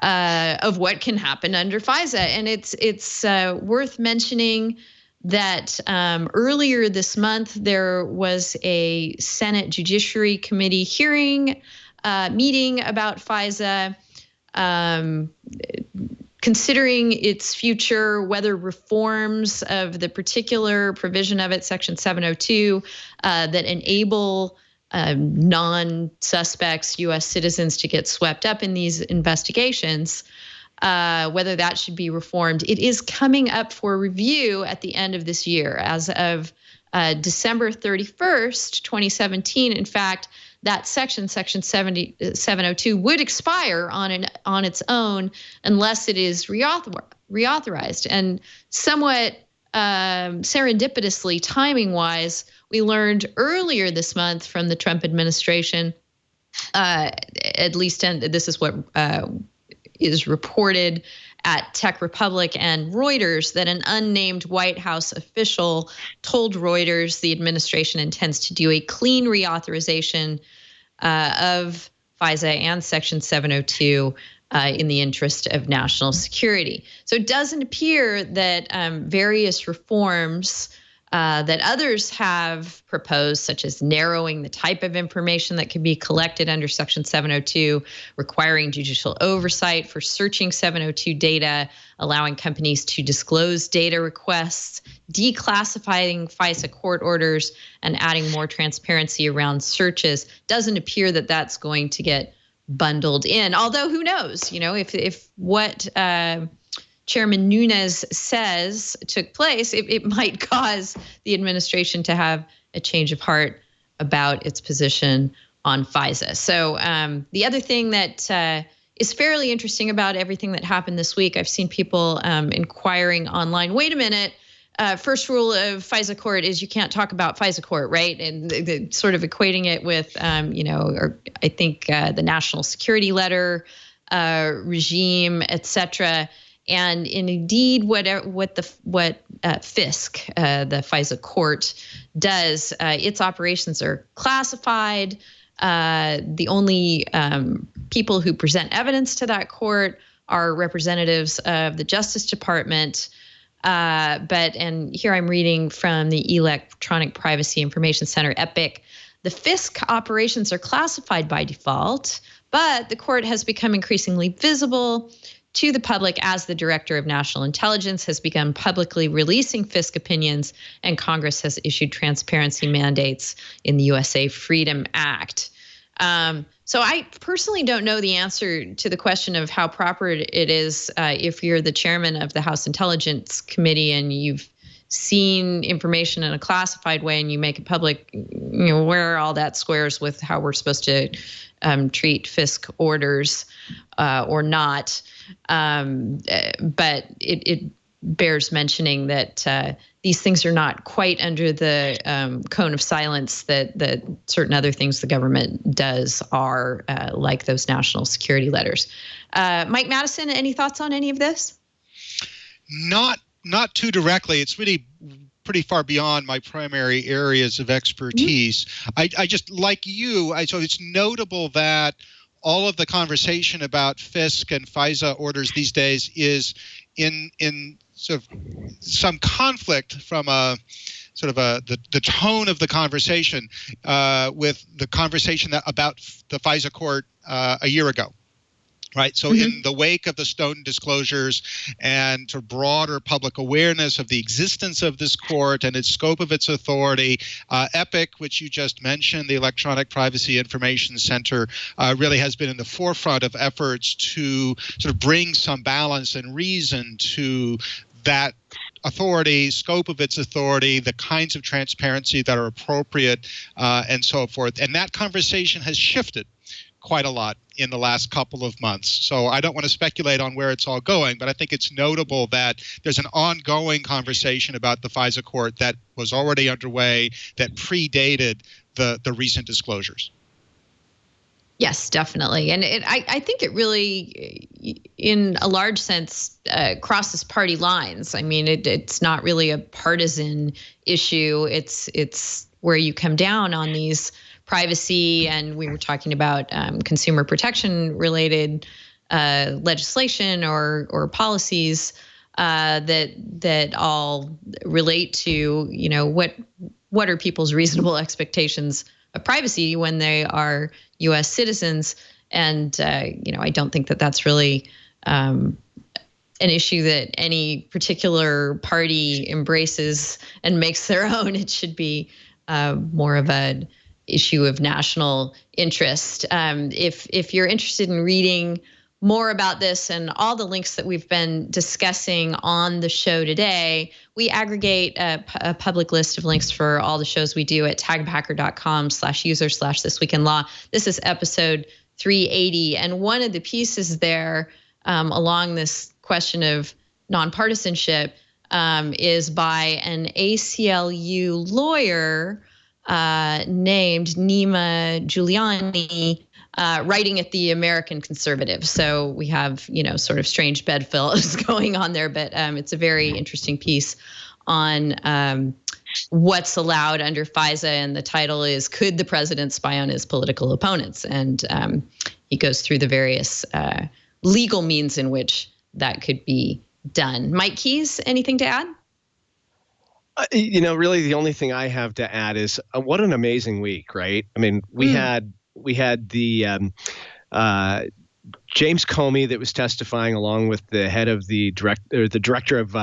of what can happen under FISA. And it's worth mentioning that earlier this month, there was a Senate Judiciary Committee meeting about FISA, considering its future, whether reforms of the particular provision of it, Section 702, that enable non-suspects, U.S. citizens, to get swept up in these investigations, whether that should be reformed. It is coming up for review at the end of this year. As of December 31st, 2017, in fact, that Section 702 would expire on its own unless it is reauthorized. And somewhat serendipitously, timing-wise, we learned earlier this month from the Trump administration, at least, and this is what is reported at Tech Republic and Reuters, that an unnamed White House official told Reuters the administration intends to do a clean reauthorization of FISA and Section 702 in the interest of national security. So it doesn't appear that various reforms that others have proposed, such as narrowing the type of information that can be collected under Section 702, requiring judicial oversight for searching 702 data, allowing companies to disclose data requests, declassifying FISA court orders, and adding more transparency around searches. Doesn't appear that that's going to get bundled in. Although who knows, if what Chairman Nunes says took place, it might cause the administration to have a change of heart about its position on FISA. So the other thing that is fairly interesting about everything that happened this week, I've seen people inquiring online, wait a minute, first rule of FISA court is you can't talk about FISA court, right? And the sort of equating it with, or I think the national security letter regime, et cetera. And indeed, what FISC, the FISA court, does, its operations are classified. The only people who present evidence to that court are representatives of the Justice Department. And here I'm reading from the Electronic Privacy Information Center, EPIC. The FISC operations are classified by default, but the court has become increasingly visible to the public as the Director of National Intelligence has begun publicly releasing FISC opinions, and Congress has issued transparency mandates in the USA Freedom Act. So I personally don't know the answer to the question of how proper it is if you're the chairman of the House Intelligence Committee and you've seen information in a classified way and you make it public, where all that squares with how we're supposed to treat FISC orders or not. But it bears mentioning that these things are not quite under the cone of silence that certain other things the government does are, like those national security letters. Mike Madison, any thoughts on any of this? Not too directly. It's really pretty far beyond my primary areas of expertise. Mm-hmm. I just, like you, so it's notable that all of the conversation about FISC and FISA orders these days is in sort of some conflict from the tone of the conversation with the conversation about the FISA court a year ago. Right. So in the wake of the Snowden disclosures and to broader public awareness of the existence of this court and its scope of its authority, EPIC, which you just mentioned, the Electronic Privacy Information Center, really has been in the forefront of efforts to sort of bring some balance and reason to that authority, scope of its authority, the kinds of transparency that are appropriate, and so forth. And that conversation has shifted quite a lot in the last couple of months. So I don't want to speculate on where it's all going, but I think it's notable that there's an ongoing conversation about the FISA court that was already underway that predated the recent disclosures. Yes, definitely. And I think it really, in a large sense, crosses party lines. I mean, it's not really a partisan issue. It's where you come down on these privacy, and we were talking about consumer protection related legislation or policies that all relate to, what are people's reasonable expectations of privacy when they are U.S. citizens. And, I don't think that that's really an issue that any particular party embraces and makes their own. It should be more of an issue of national interest. If you're interested in reading more about this and all the links that we've been discussing on the show today, we aggregate a public list of links for all the shows we do at tagbacker.com/user/thisweekinlaw. This is episode 380. And one of the pieces there along this question of nonpartisanship is by an ACLU lawyer named Nima Giuliani, writing at the American Conservative. So we have, sort of strange bedfellows going on there, but it's a very interesting piece on what's allowed under FISA, and the title is "Could the President Spy on His Political Opponents?" And he goes through the various legal means in which that could be done. Mike Keyes, anything to add? Really the only thing I have to add is what an amazing week, right? I mean, we had the James Comey that was testifying along with the head of the director of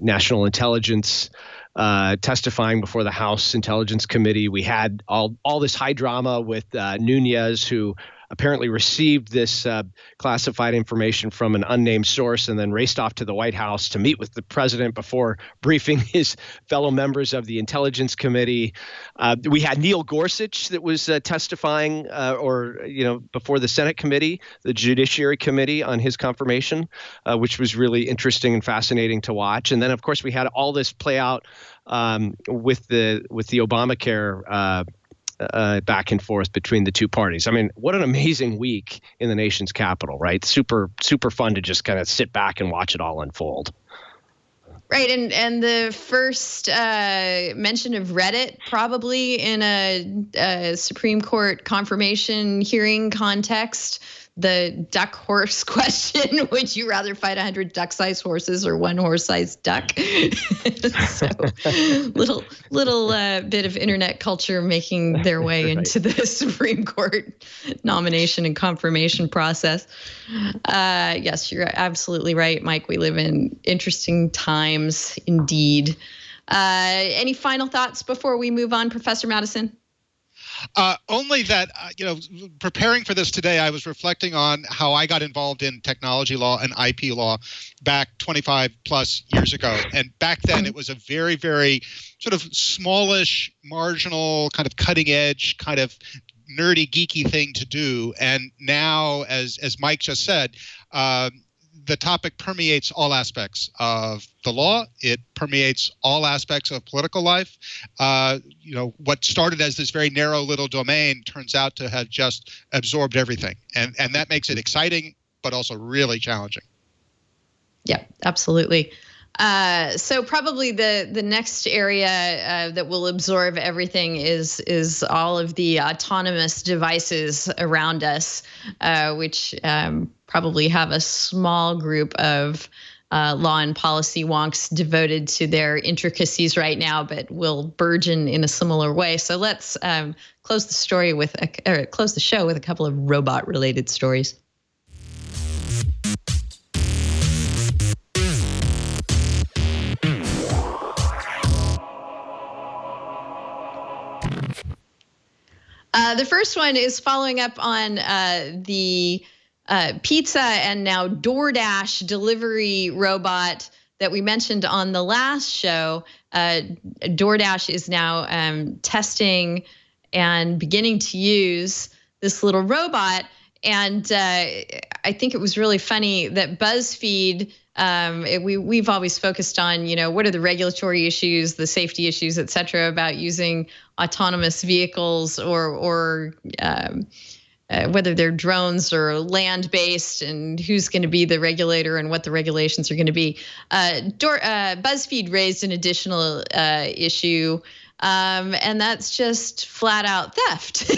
national intelligence testifying before the House Intelligence Committee. We had all this high drama with Nunez, who apparently received this classified information from an unnamed source and then raced off to the White House to meet with the president before briefing his fellow members of the Intelligence Committee. We had Neil Gorsuch that was testifying before the Senate committee, the Judiciary Committee, on his confirmation, which was really interesting and fascinating to watch. And then, of course, we had all this play out with the Obamacare back and forth between the two parties. I mean, what an amazing week in the nation's capital, right? Super, super fun to just kind of sit back and watch it all unfold. Right, and the first mention of Reddit probably in a Supreme Court confirmation hearing context. The duck horse question: would you rather fight 100 duck-sized horses or one horse-sized duck? So, little bit of internet culture making their way into the Supreme Court nomination and confirmation process. Yes, you're absolutely right, Mike. We live in interesting times indeed. Any final thoughts before we move on, Professor Madison? Only that, preparing for this today, I was reflecting on how I got involved in technology law and IP law back 25 plus years ago. And back then it was a very, very sort of smallish, marginal, kind of cutting edge, kind of nerdy, geeky thing to do. And now, as Mike just said, the topic permeates all aspects of the law. It permeates all aspects of political life. What started as this very narrow little domain turns out to have just absorbed everything. And that makes it exciting, but also really challenging. Yeah, absolutely. So probably the next area that will absorb everything is all of the autonomous devices around us, which probably have a small group of law and policy wonks devoted to their intricacies right now, but will burgeon in a similar way. So let's close the show with a couple of robot-related stories. The first one is following up on the pizza and now DoorDash delivery robot that we mentioned on the last show. DoorDash is now testing and beginning to use this little robot. And I think it was really funny that BuzzFeed, we've always focused on, what are the regulatory issues, the safety issues, et cetera, about using autonomous vehicles or whether they're drones or land-based, and who's going to be the regulator and what the regulations are going to be. BuzzFeed raised an additional issue, and that's just flat out theft,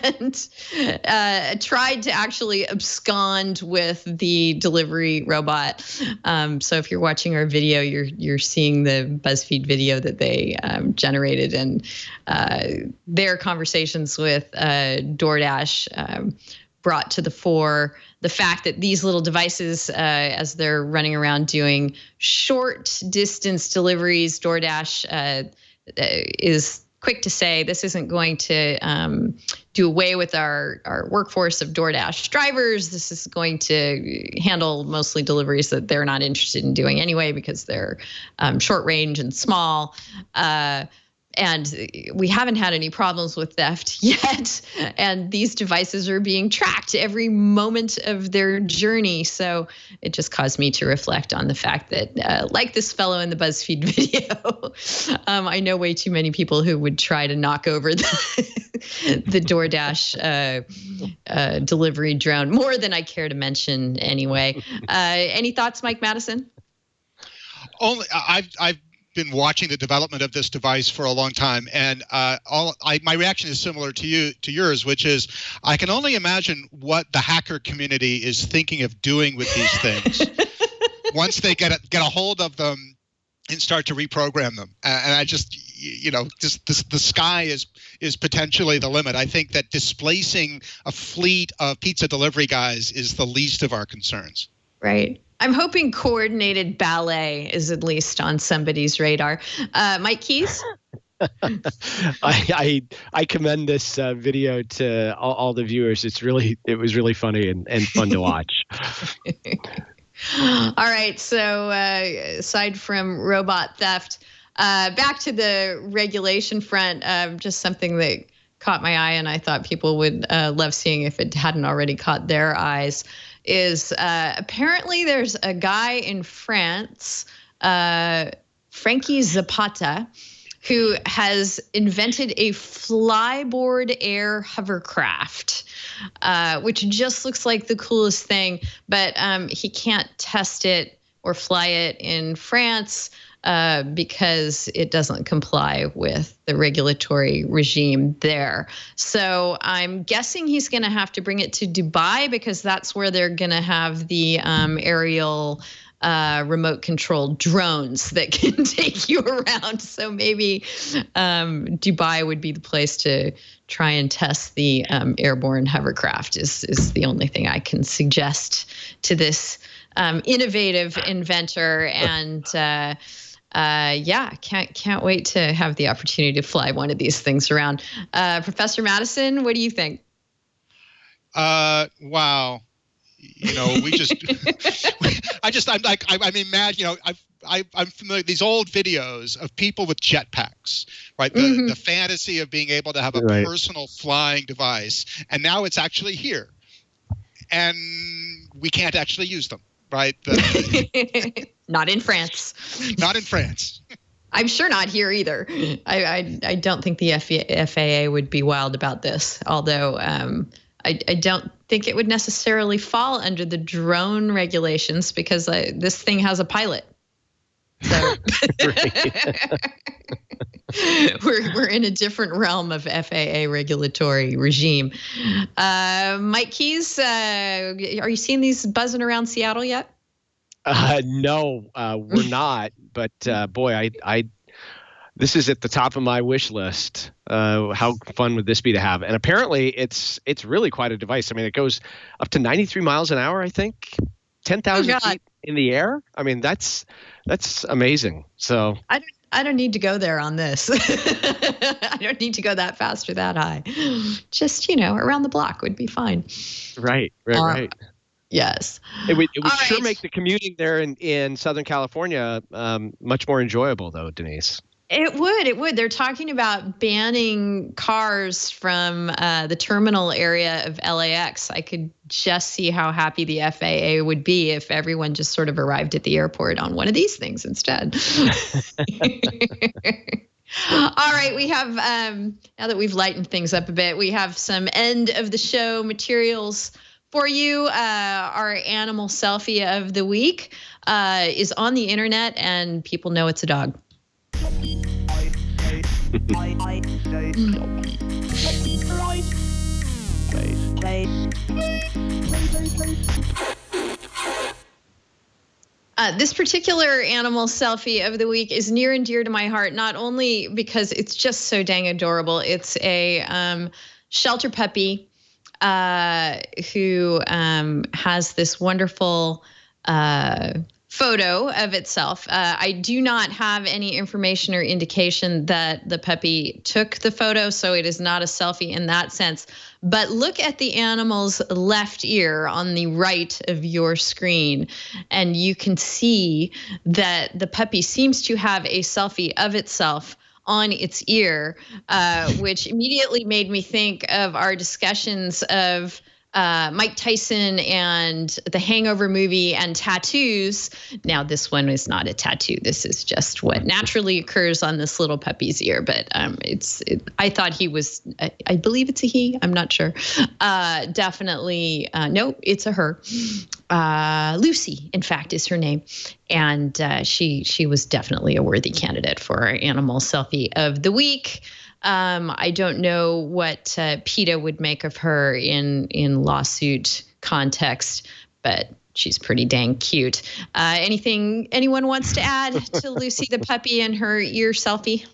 and tried to actually abscond with the delivery robot. So if you're watching our video, you're seeing the BuzzFeed video that they generated, and their conversations with DoorDash brought to the fore the fact that these little devices, as they're running around doing short distance deliveries, DoorDash is quick to say this isn't going to do away with our workforce of DoorDash drivers. This is going to handle mostly deliveries that they're not interested in doing anyway because they're short range and small. And we haven't had any problems with theft yet. And these devices are being tracked every moment of their journey. So it just caused me to reflect on the fact that, like this fellow in the BuzzFeed video, I know way too many people who would try to knock over the DoorDash delivery drone, more than I care to mention anyway. Any thoughts, Mike Madison? Only I've been watching the development of this device for a long time, and my reaction is similar to yours, which is I can only imagine what the hacker community is thinking of doing with these things once they get a hold of them and start to reprogram them. And I just the sky is potentially the limit. I think that displacing a fleet of pizza delivery guys is the least of our concerns. Right. I'm hoping coordinated ballet is at least on somebody's radar. Mike Keyes? I commend this video to all the viewers. It was really funny and fun to watch. All right. So aside from robot theft, back to the regulation front, just something that caught my eye and I thought people would love seeing if it hadn't already caught their eyes is apparently there's a guy in France, Frankie Zapata, who has invented a flyboard air hovercraft, which just looks like the coolest thing, but he can't test it or fly it in France because it doesn't comply with the regulatory regime there. So I'm guessing he's going to have to bring it to Dubai because that's where they're going to have the aerial remote controlled drones that can take you around. So maybe Dubai would be the place to try and test the airborne hovercraft is the only thing I can suggest to this innovative inventor. And can't wait to have the opportunity to fly one of these things around. Professor Madison, what do you think? Wow. We just, I'm familiar with these old videos of people with jetpacks, right? The fantasy of being able to have a personal flying device. And now it's actually here. And we can't actually use them, right? Not in France. Not in France. I'm sure not here either. I don't think the FAA would be wild about this, although I don't think it would necessarily fall under the drone regulations because this thing has a pilot. So we're in a different realm of FAA regulatory regime. Mike Keys, are you seeing these buzzing around Seattle yet? No, we're not. But boy, this is at the top of my wish list. How fun would this be to have? And apparently it's really quite a device. I mean, it goes up to 93 miles an hour, I think, 10,000 feet in the air. I mean, that's amazing. So I don't need to go there on this. I don't need to go that fast or that high. Just, around the block would be fine. Right. Yes. It would sure make the commuting there in Southern California much more enjoyable, though, Denise. It would. They're talking about banning cars from the terminal area of LAX. I could just see how happy the FAA would be if everyone just sort of arrived at the airport on one of these things instead. All right, we have, now that we've lightened things up a bit, we have some end of the show materials for you. Our animal selfie of the week is on the internet and people know it's a dog. This particular animal selfie of the week is near and dear to my heart, not only because it's just so dang adorable. It's a shelter puppy who has this wonderful photo of itself. I do not have any information or indication that the puppy took the photo, so it is not a selfie in that sense. But look at the animal's left ear on the right of your screen, and you can see that the puppy seems to have a selfie of itself on its ear, which immediately made me think of our discussions of Mike Tyson and the Hangover movie and tattoos. Now, this one is not a tattoo. This is just what naturally occurs on this little puppy's ear. But I thought he was, I believe it's a he. I'm not sure. Definitely, no, it's a her. Lucy, in fact, is her name. And she was definitely a worthy candidate for our animal selfie of the week. I don't know what PETA would make of her in lawsuit context, but she's pretty dang cute. Anything anyone wants to add to Lucy the puppy and her ear selfie?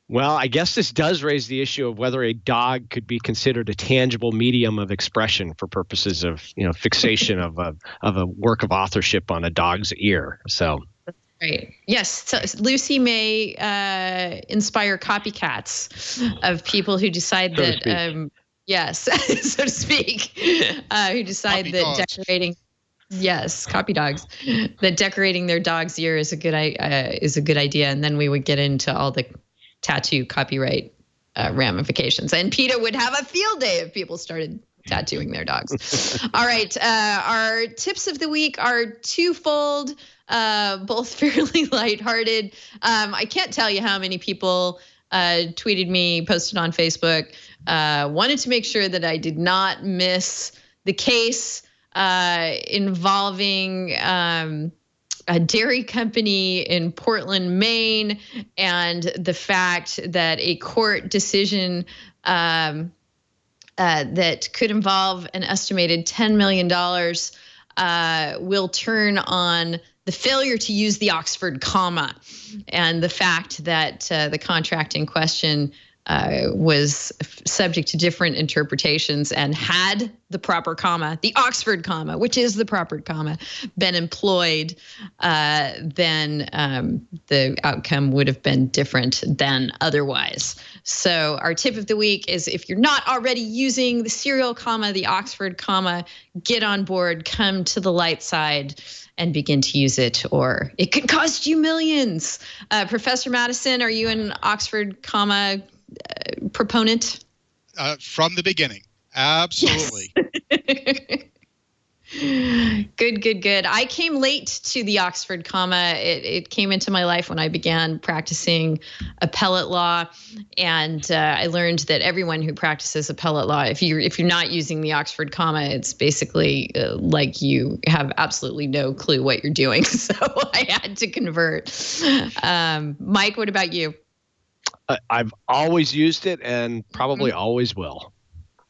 Well, I guess this does raise the issue of whether a dog could be considered a tangible medium of expression for purposes of, fixation of a work of authorship on a dog's ear. So Right. Yes. So Lucy may inspire copycats of people who decide that, yes, so to speak, who decide Puppy that dogs. decorating, yes, copy dogs, that decorating their dog's ear is a good idea. And then we would get into all the tattoo copyright ramifications. And PETA would have a field day if people started tattooing their dogs. All right. Our tips of the week are twofold, both fairly lighthearted. I can't tell you how many people tweeted me, posted on Facebook, wanted to make sure that I did not miss the case involving a dairy company in Portland, Maine, and the fact that a court decision that could involve an estimated $10 million will turn on the failure to use the Oxford comma, and the fact that the contract in question was subject to different interpretations, and had the proper comma, the Oxford comma, which is the proper comma, been employed, then the outcome would have been different than otherwise. So our tip of the week is, if you're not already using the serial comma, the Oxford comma, get on board, come to the light side, and begin to use it, or it could cost you millions. Professor Madison, are you an Oxford comma proponent? From the beginning. Absolutely. Yes. Good. I came late to the Oxford comma. It came into my life when I began practicing appellate law, and I learned that everyone who practices appellate law, if you're not using the Oxford comma, it's basically like you have absolutely no clue what you're doing. So I had to convert. Mike, what about you? I've always used it, and probably always will.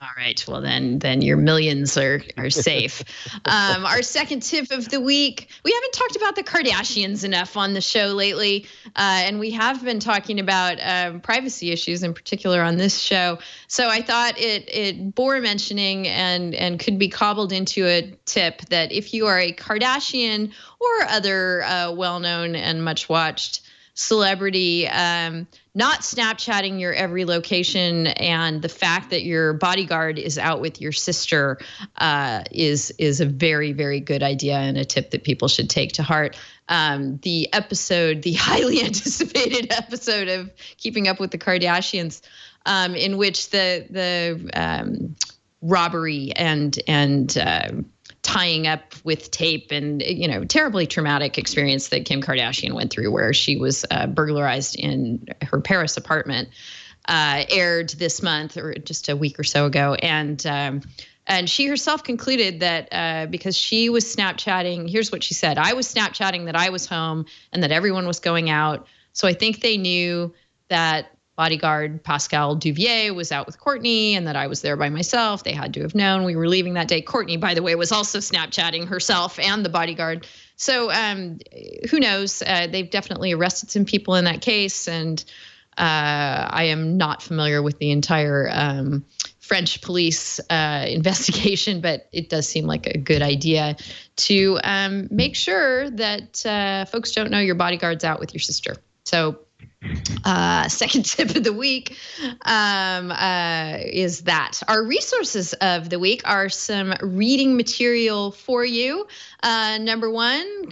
All right. Well, then your millions are safe. Our second tip of the week, we haven't talked about the Kardashians enough on the show lately, and we have been talking about privacy issues in particular on this show. So I thought it bore mentioning and could be cobbled into a tip that if you are a Kardashian or other well-known and much-watched celebrity, not Snapchatting your every location, and the fact that your bodyguard is out with your sister is a very, very good idea, and a tip that people should take to heart. The highly anticipated episode of Keeping Up with the Kardashians, in which the robbery and tying up with tape and, terribly traumatic experience that Kim Kardashian went through, where she was burglarized in her Paris apartment, aired this month or just a week or so ago. And she herself concluded that because she was Snapchatting, here's what she said: I was Snapchatting that I was home and that everyone was going out. So I think they knew that bodyguard Pascal Duvier was out with Courtney and that I was there by myself. They had to have known we were leaving that day. Courtney, by the way, was also Snapchatting herself and the bodyguard. So who knows? They've definitely arrested some people in that case. And I am not familiar with the entire French police investigation, but it does seem like a good idea to make sure that folks don't know your bodyguard's out with your sister. So second tip of the week is that our resources of the week are some reading material for you. Number one,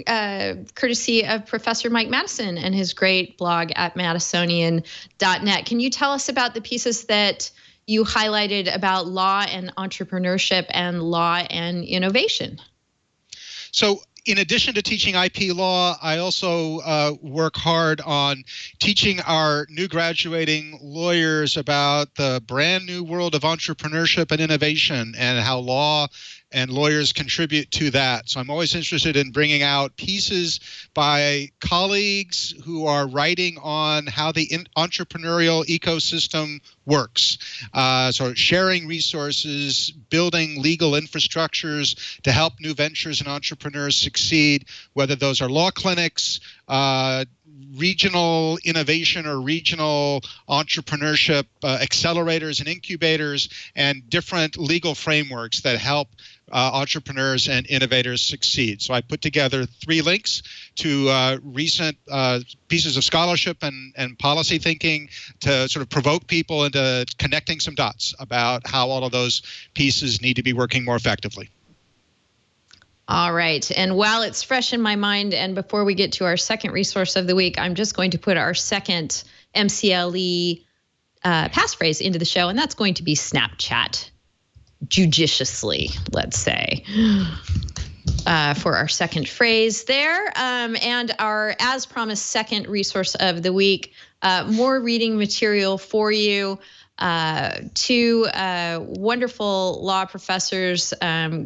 courtesy of Professor Mike Madison and his great blog at madisonian.net. Can you tell us about the pieces that you highlighted about law and entrepreneurship and law and innovation? So, in addition to teaching IP law, I also work hard on teaching our new graduating lawyers about the brand new world of entrepreneurship and innovation, and how law and lawyers contribute to that. So I'm always interested in bringing out pieces by colleagues who are writing on how the entrepreneurial ecosystem works. So sharing resources, building legal infrastructures to help new ventures and entrepreneurs succeed, whether those are law clinics, regional innovation or regional entrepreneurship accelerators and incubators and different legal frameworks that help entrepreneurs and innovators succeed. So I put together 3 links to recent pieces of scholarship and policy thinking to sort of provoke people into connecting some dots about how all of those pieces need to be working more effectively. All right. And while it's fresh in my mind, and before we get to our second resource of the week, I'm just going to put our second MCLE passphrase into the show, and that's going to be Snapchat. Judiciously, let's say, for our second phrase there. And our, as promised, second resource of the week, more reading material for you. 2 wonderful law professors,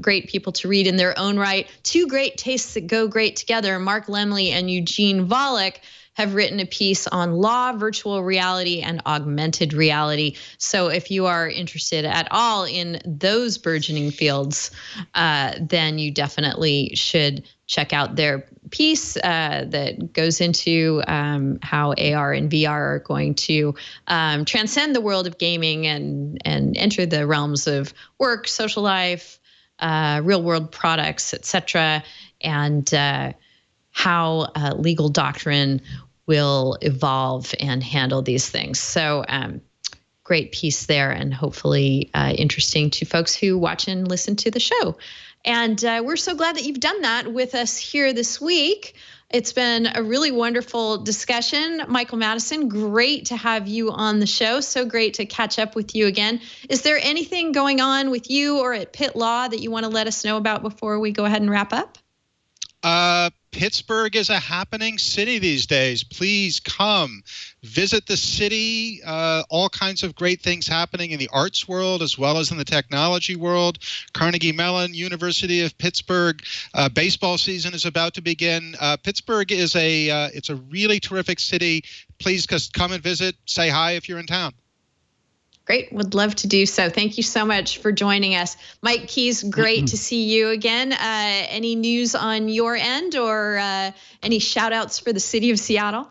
great people to read in their own right. 2 great tastes that go great together. Mark Lemley and Eugene Volokh have written a piece on law, virtual reality, and augmented reality. So if you are interested at all in those burgeoning fields, then you definitely should check out their piece that goes into how AR and VR are going to transcend the world of gaming and enter the realms of work, social life, real world products, etc., and how legal doctrine will evolve and handle these things. So great piece there, and hopefully interesting to folks who watch and listen to the show. And we're so glad that you've done that with us here this week. It's been a really wonderful discussion. Michael Madison, great to have you on the show. So great to catch up with you again. Is there anything going on with you or at Pitt Law that you want to let us know about before we go ahead and wrap up? Pittsburgh is a happening city these days. Please come visit the city. All kinds of great things happening in the arts world as well as in the technology world. Carnegie Mellon, University of Pittsburgh. Baseball season is about to begin. Pittsburgh is it's a really terrific city. Please just come and visit. Say hi if you're in town. Great. Would love to do so. Thank you so much for joining us. Mike Keys, great to see you again. Any news on your end or any shout outs for the city of Seattle?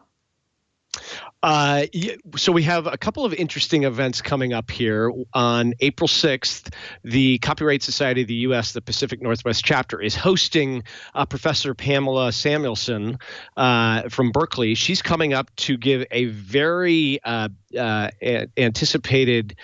So we have a couple of interesting events coming up here. On April 6th, the Copyright Society of the U.S., the Pacific Northwest chapter, is hosting Professor Pamela Samuelson from Berkeley. She's coming up to give a very anticipated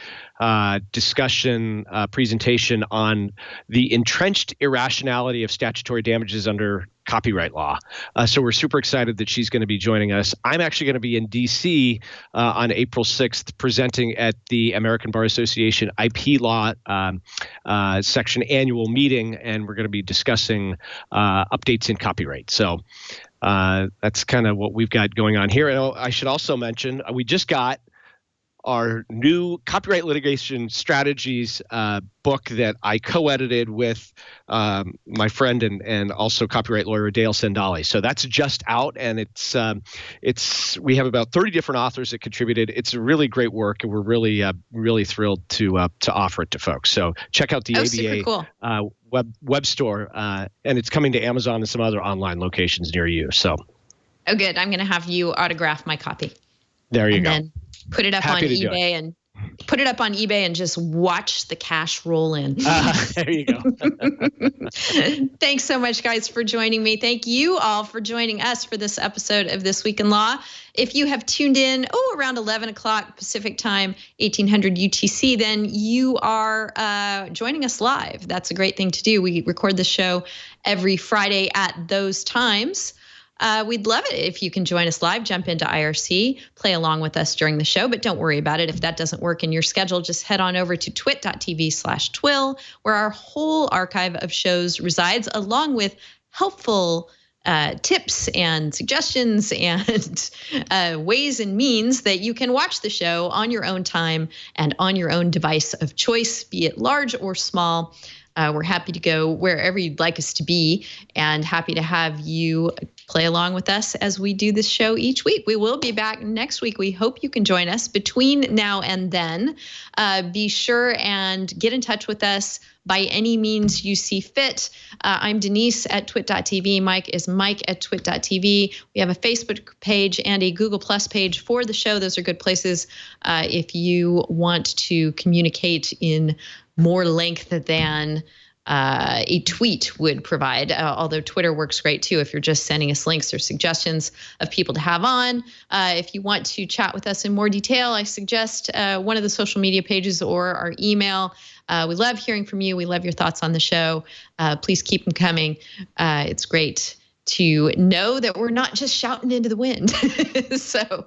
discussion presentation on the entrenched irrationality of statutory damages under copyright law. So we're super excited that she's going to be joining us. I'm actually going to be in D.C. On April 6th presenting at the American Bar Association IP Law section annual meeting, and we're going to be discussing updates in copyright. So that's kind of what we've got going on here. And I should also mention we just got our new copyright litigation strategies book that I co-edited with my friend and also copyright lawyer Dale Sendali. So that's just out, and it's we have about 30 different authors that contributed. It's a really great work, and we're really thrilled to offer it to folks. So check out the ABA cool. web store, and it's coming to Amazon and some other online locations near you. So, oh, good. I'm going to have you autograph my copy. There you go. Then put it up on eBay and just watch the cash roll in. There you go. Thanks so much, guys, for joining me. Thank you all for joining us for this episode of This Week in Law. If you have tuned in, around 11 o'clock Pacific time, 1800 UTC, then you are joining us live. That's a great thing to do. We record the show every Friday at those times. We'd love it if you can join us live, jump into IRC, play along with us during the show, but don't worry about it. If that doesn't work in your schedule, just head on over to twit.tv/TWiL, where our whole archive of shows resides, along with helpful tips and suggestions and ways and means that you can watch the show on your own time and on your own device of choice, be it large or small. We're happy to go wherever you'd like us to be, and happy to have you play along with us as we do this show each week. We will be back next week. We hope you can join us between now and then. Be sure and get in touch with us by any means you see fit. I'm Denise at twit.tv. Mike is Mike at twit.tv. We have a Facebook page and a Google Plus page for the show. Those are good places if you want to communicate in more length than a tweet would provide, although Twitter works great too if you're just sending us links or suggestions of people to have on. If you want to chat with us in more detail, I suggest one of the social media pages or our email. We love hearing from you. We love your thoughts on the show. Please keep them coming. It's great to know that we're not just shouting into the wind. So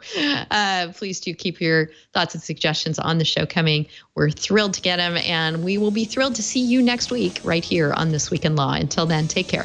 please do keep your thoughts and suggestions on the show coming. We're thrilled to get them, and we will be thrilled to see you next week right here on This Week in Law. Until then, take care.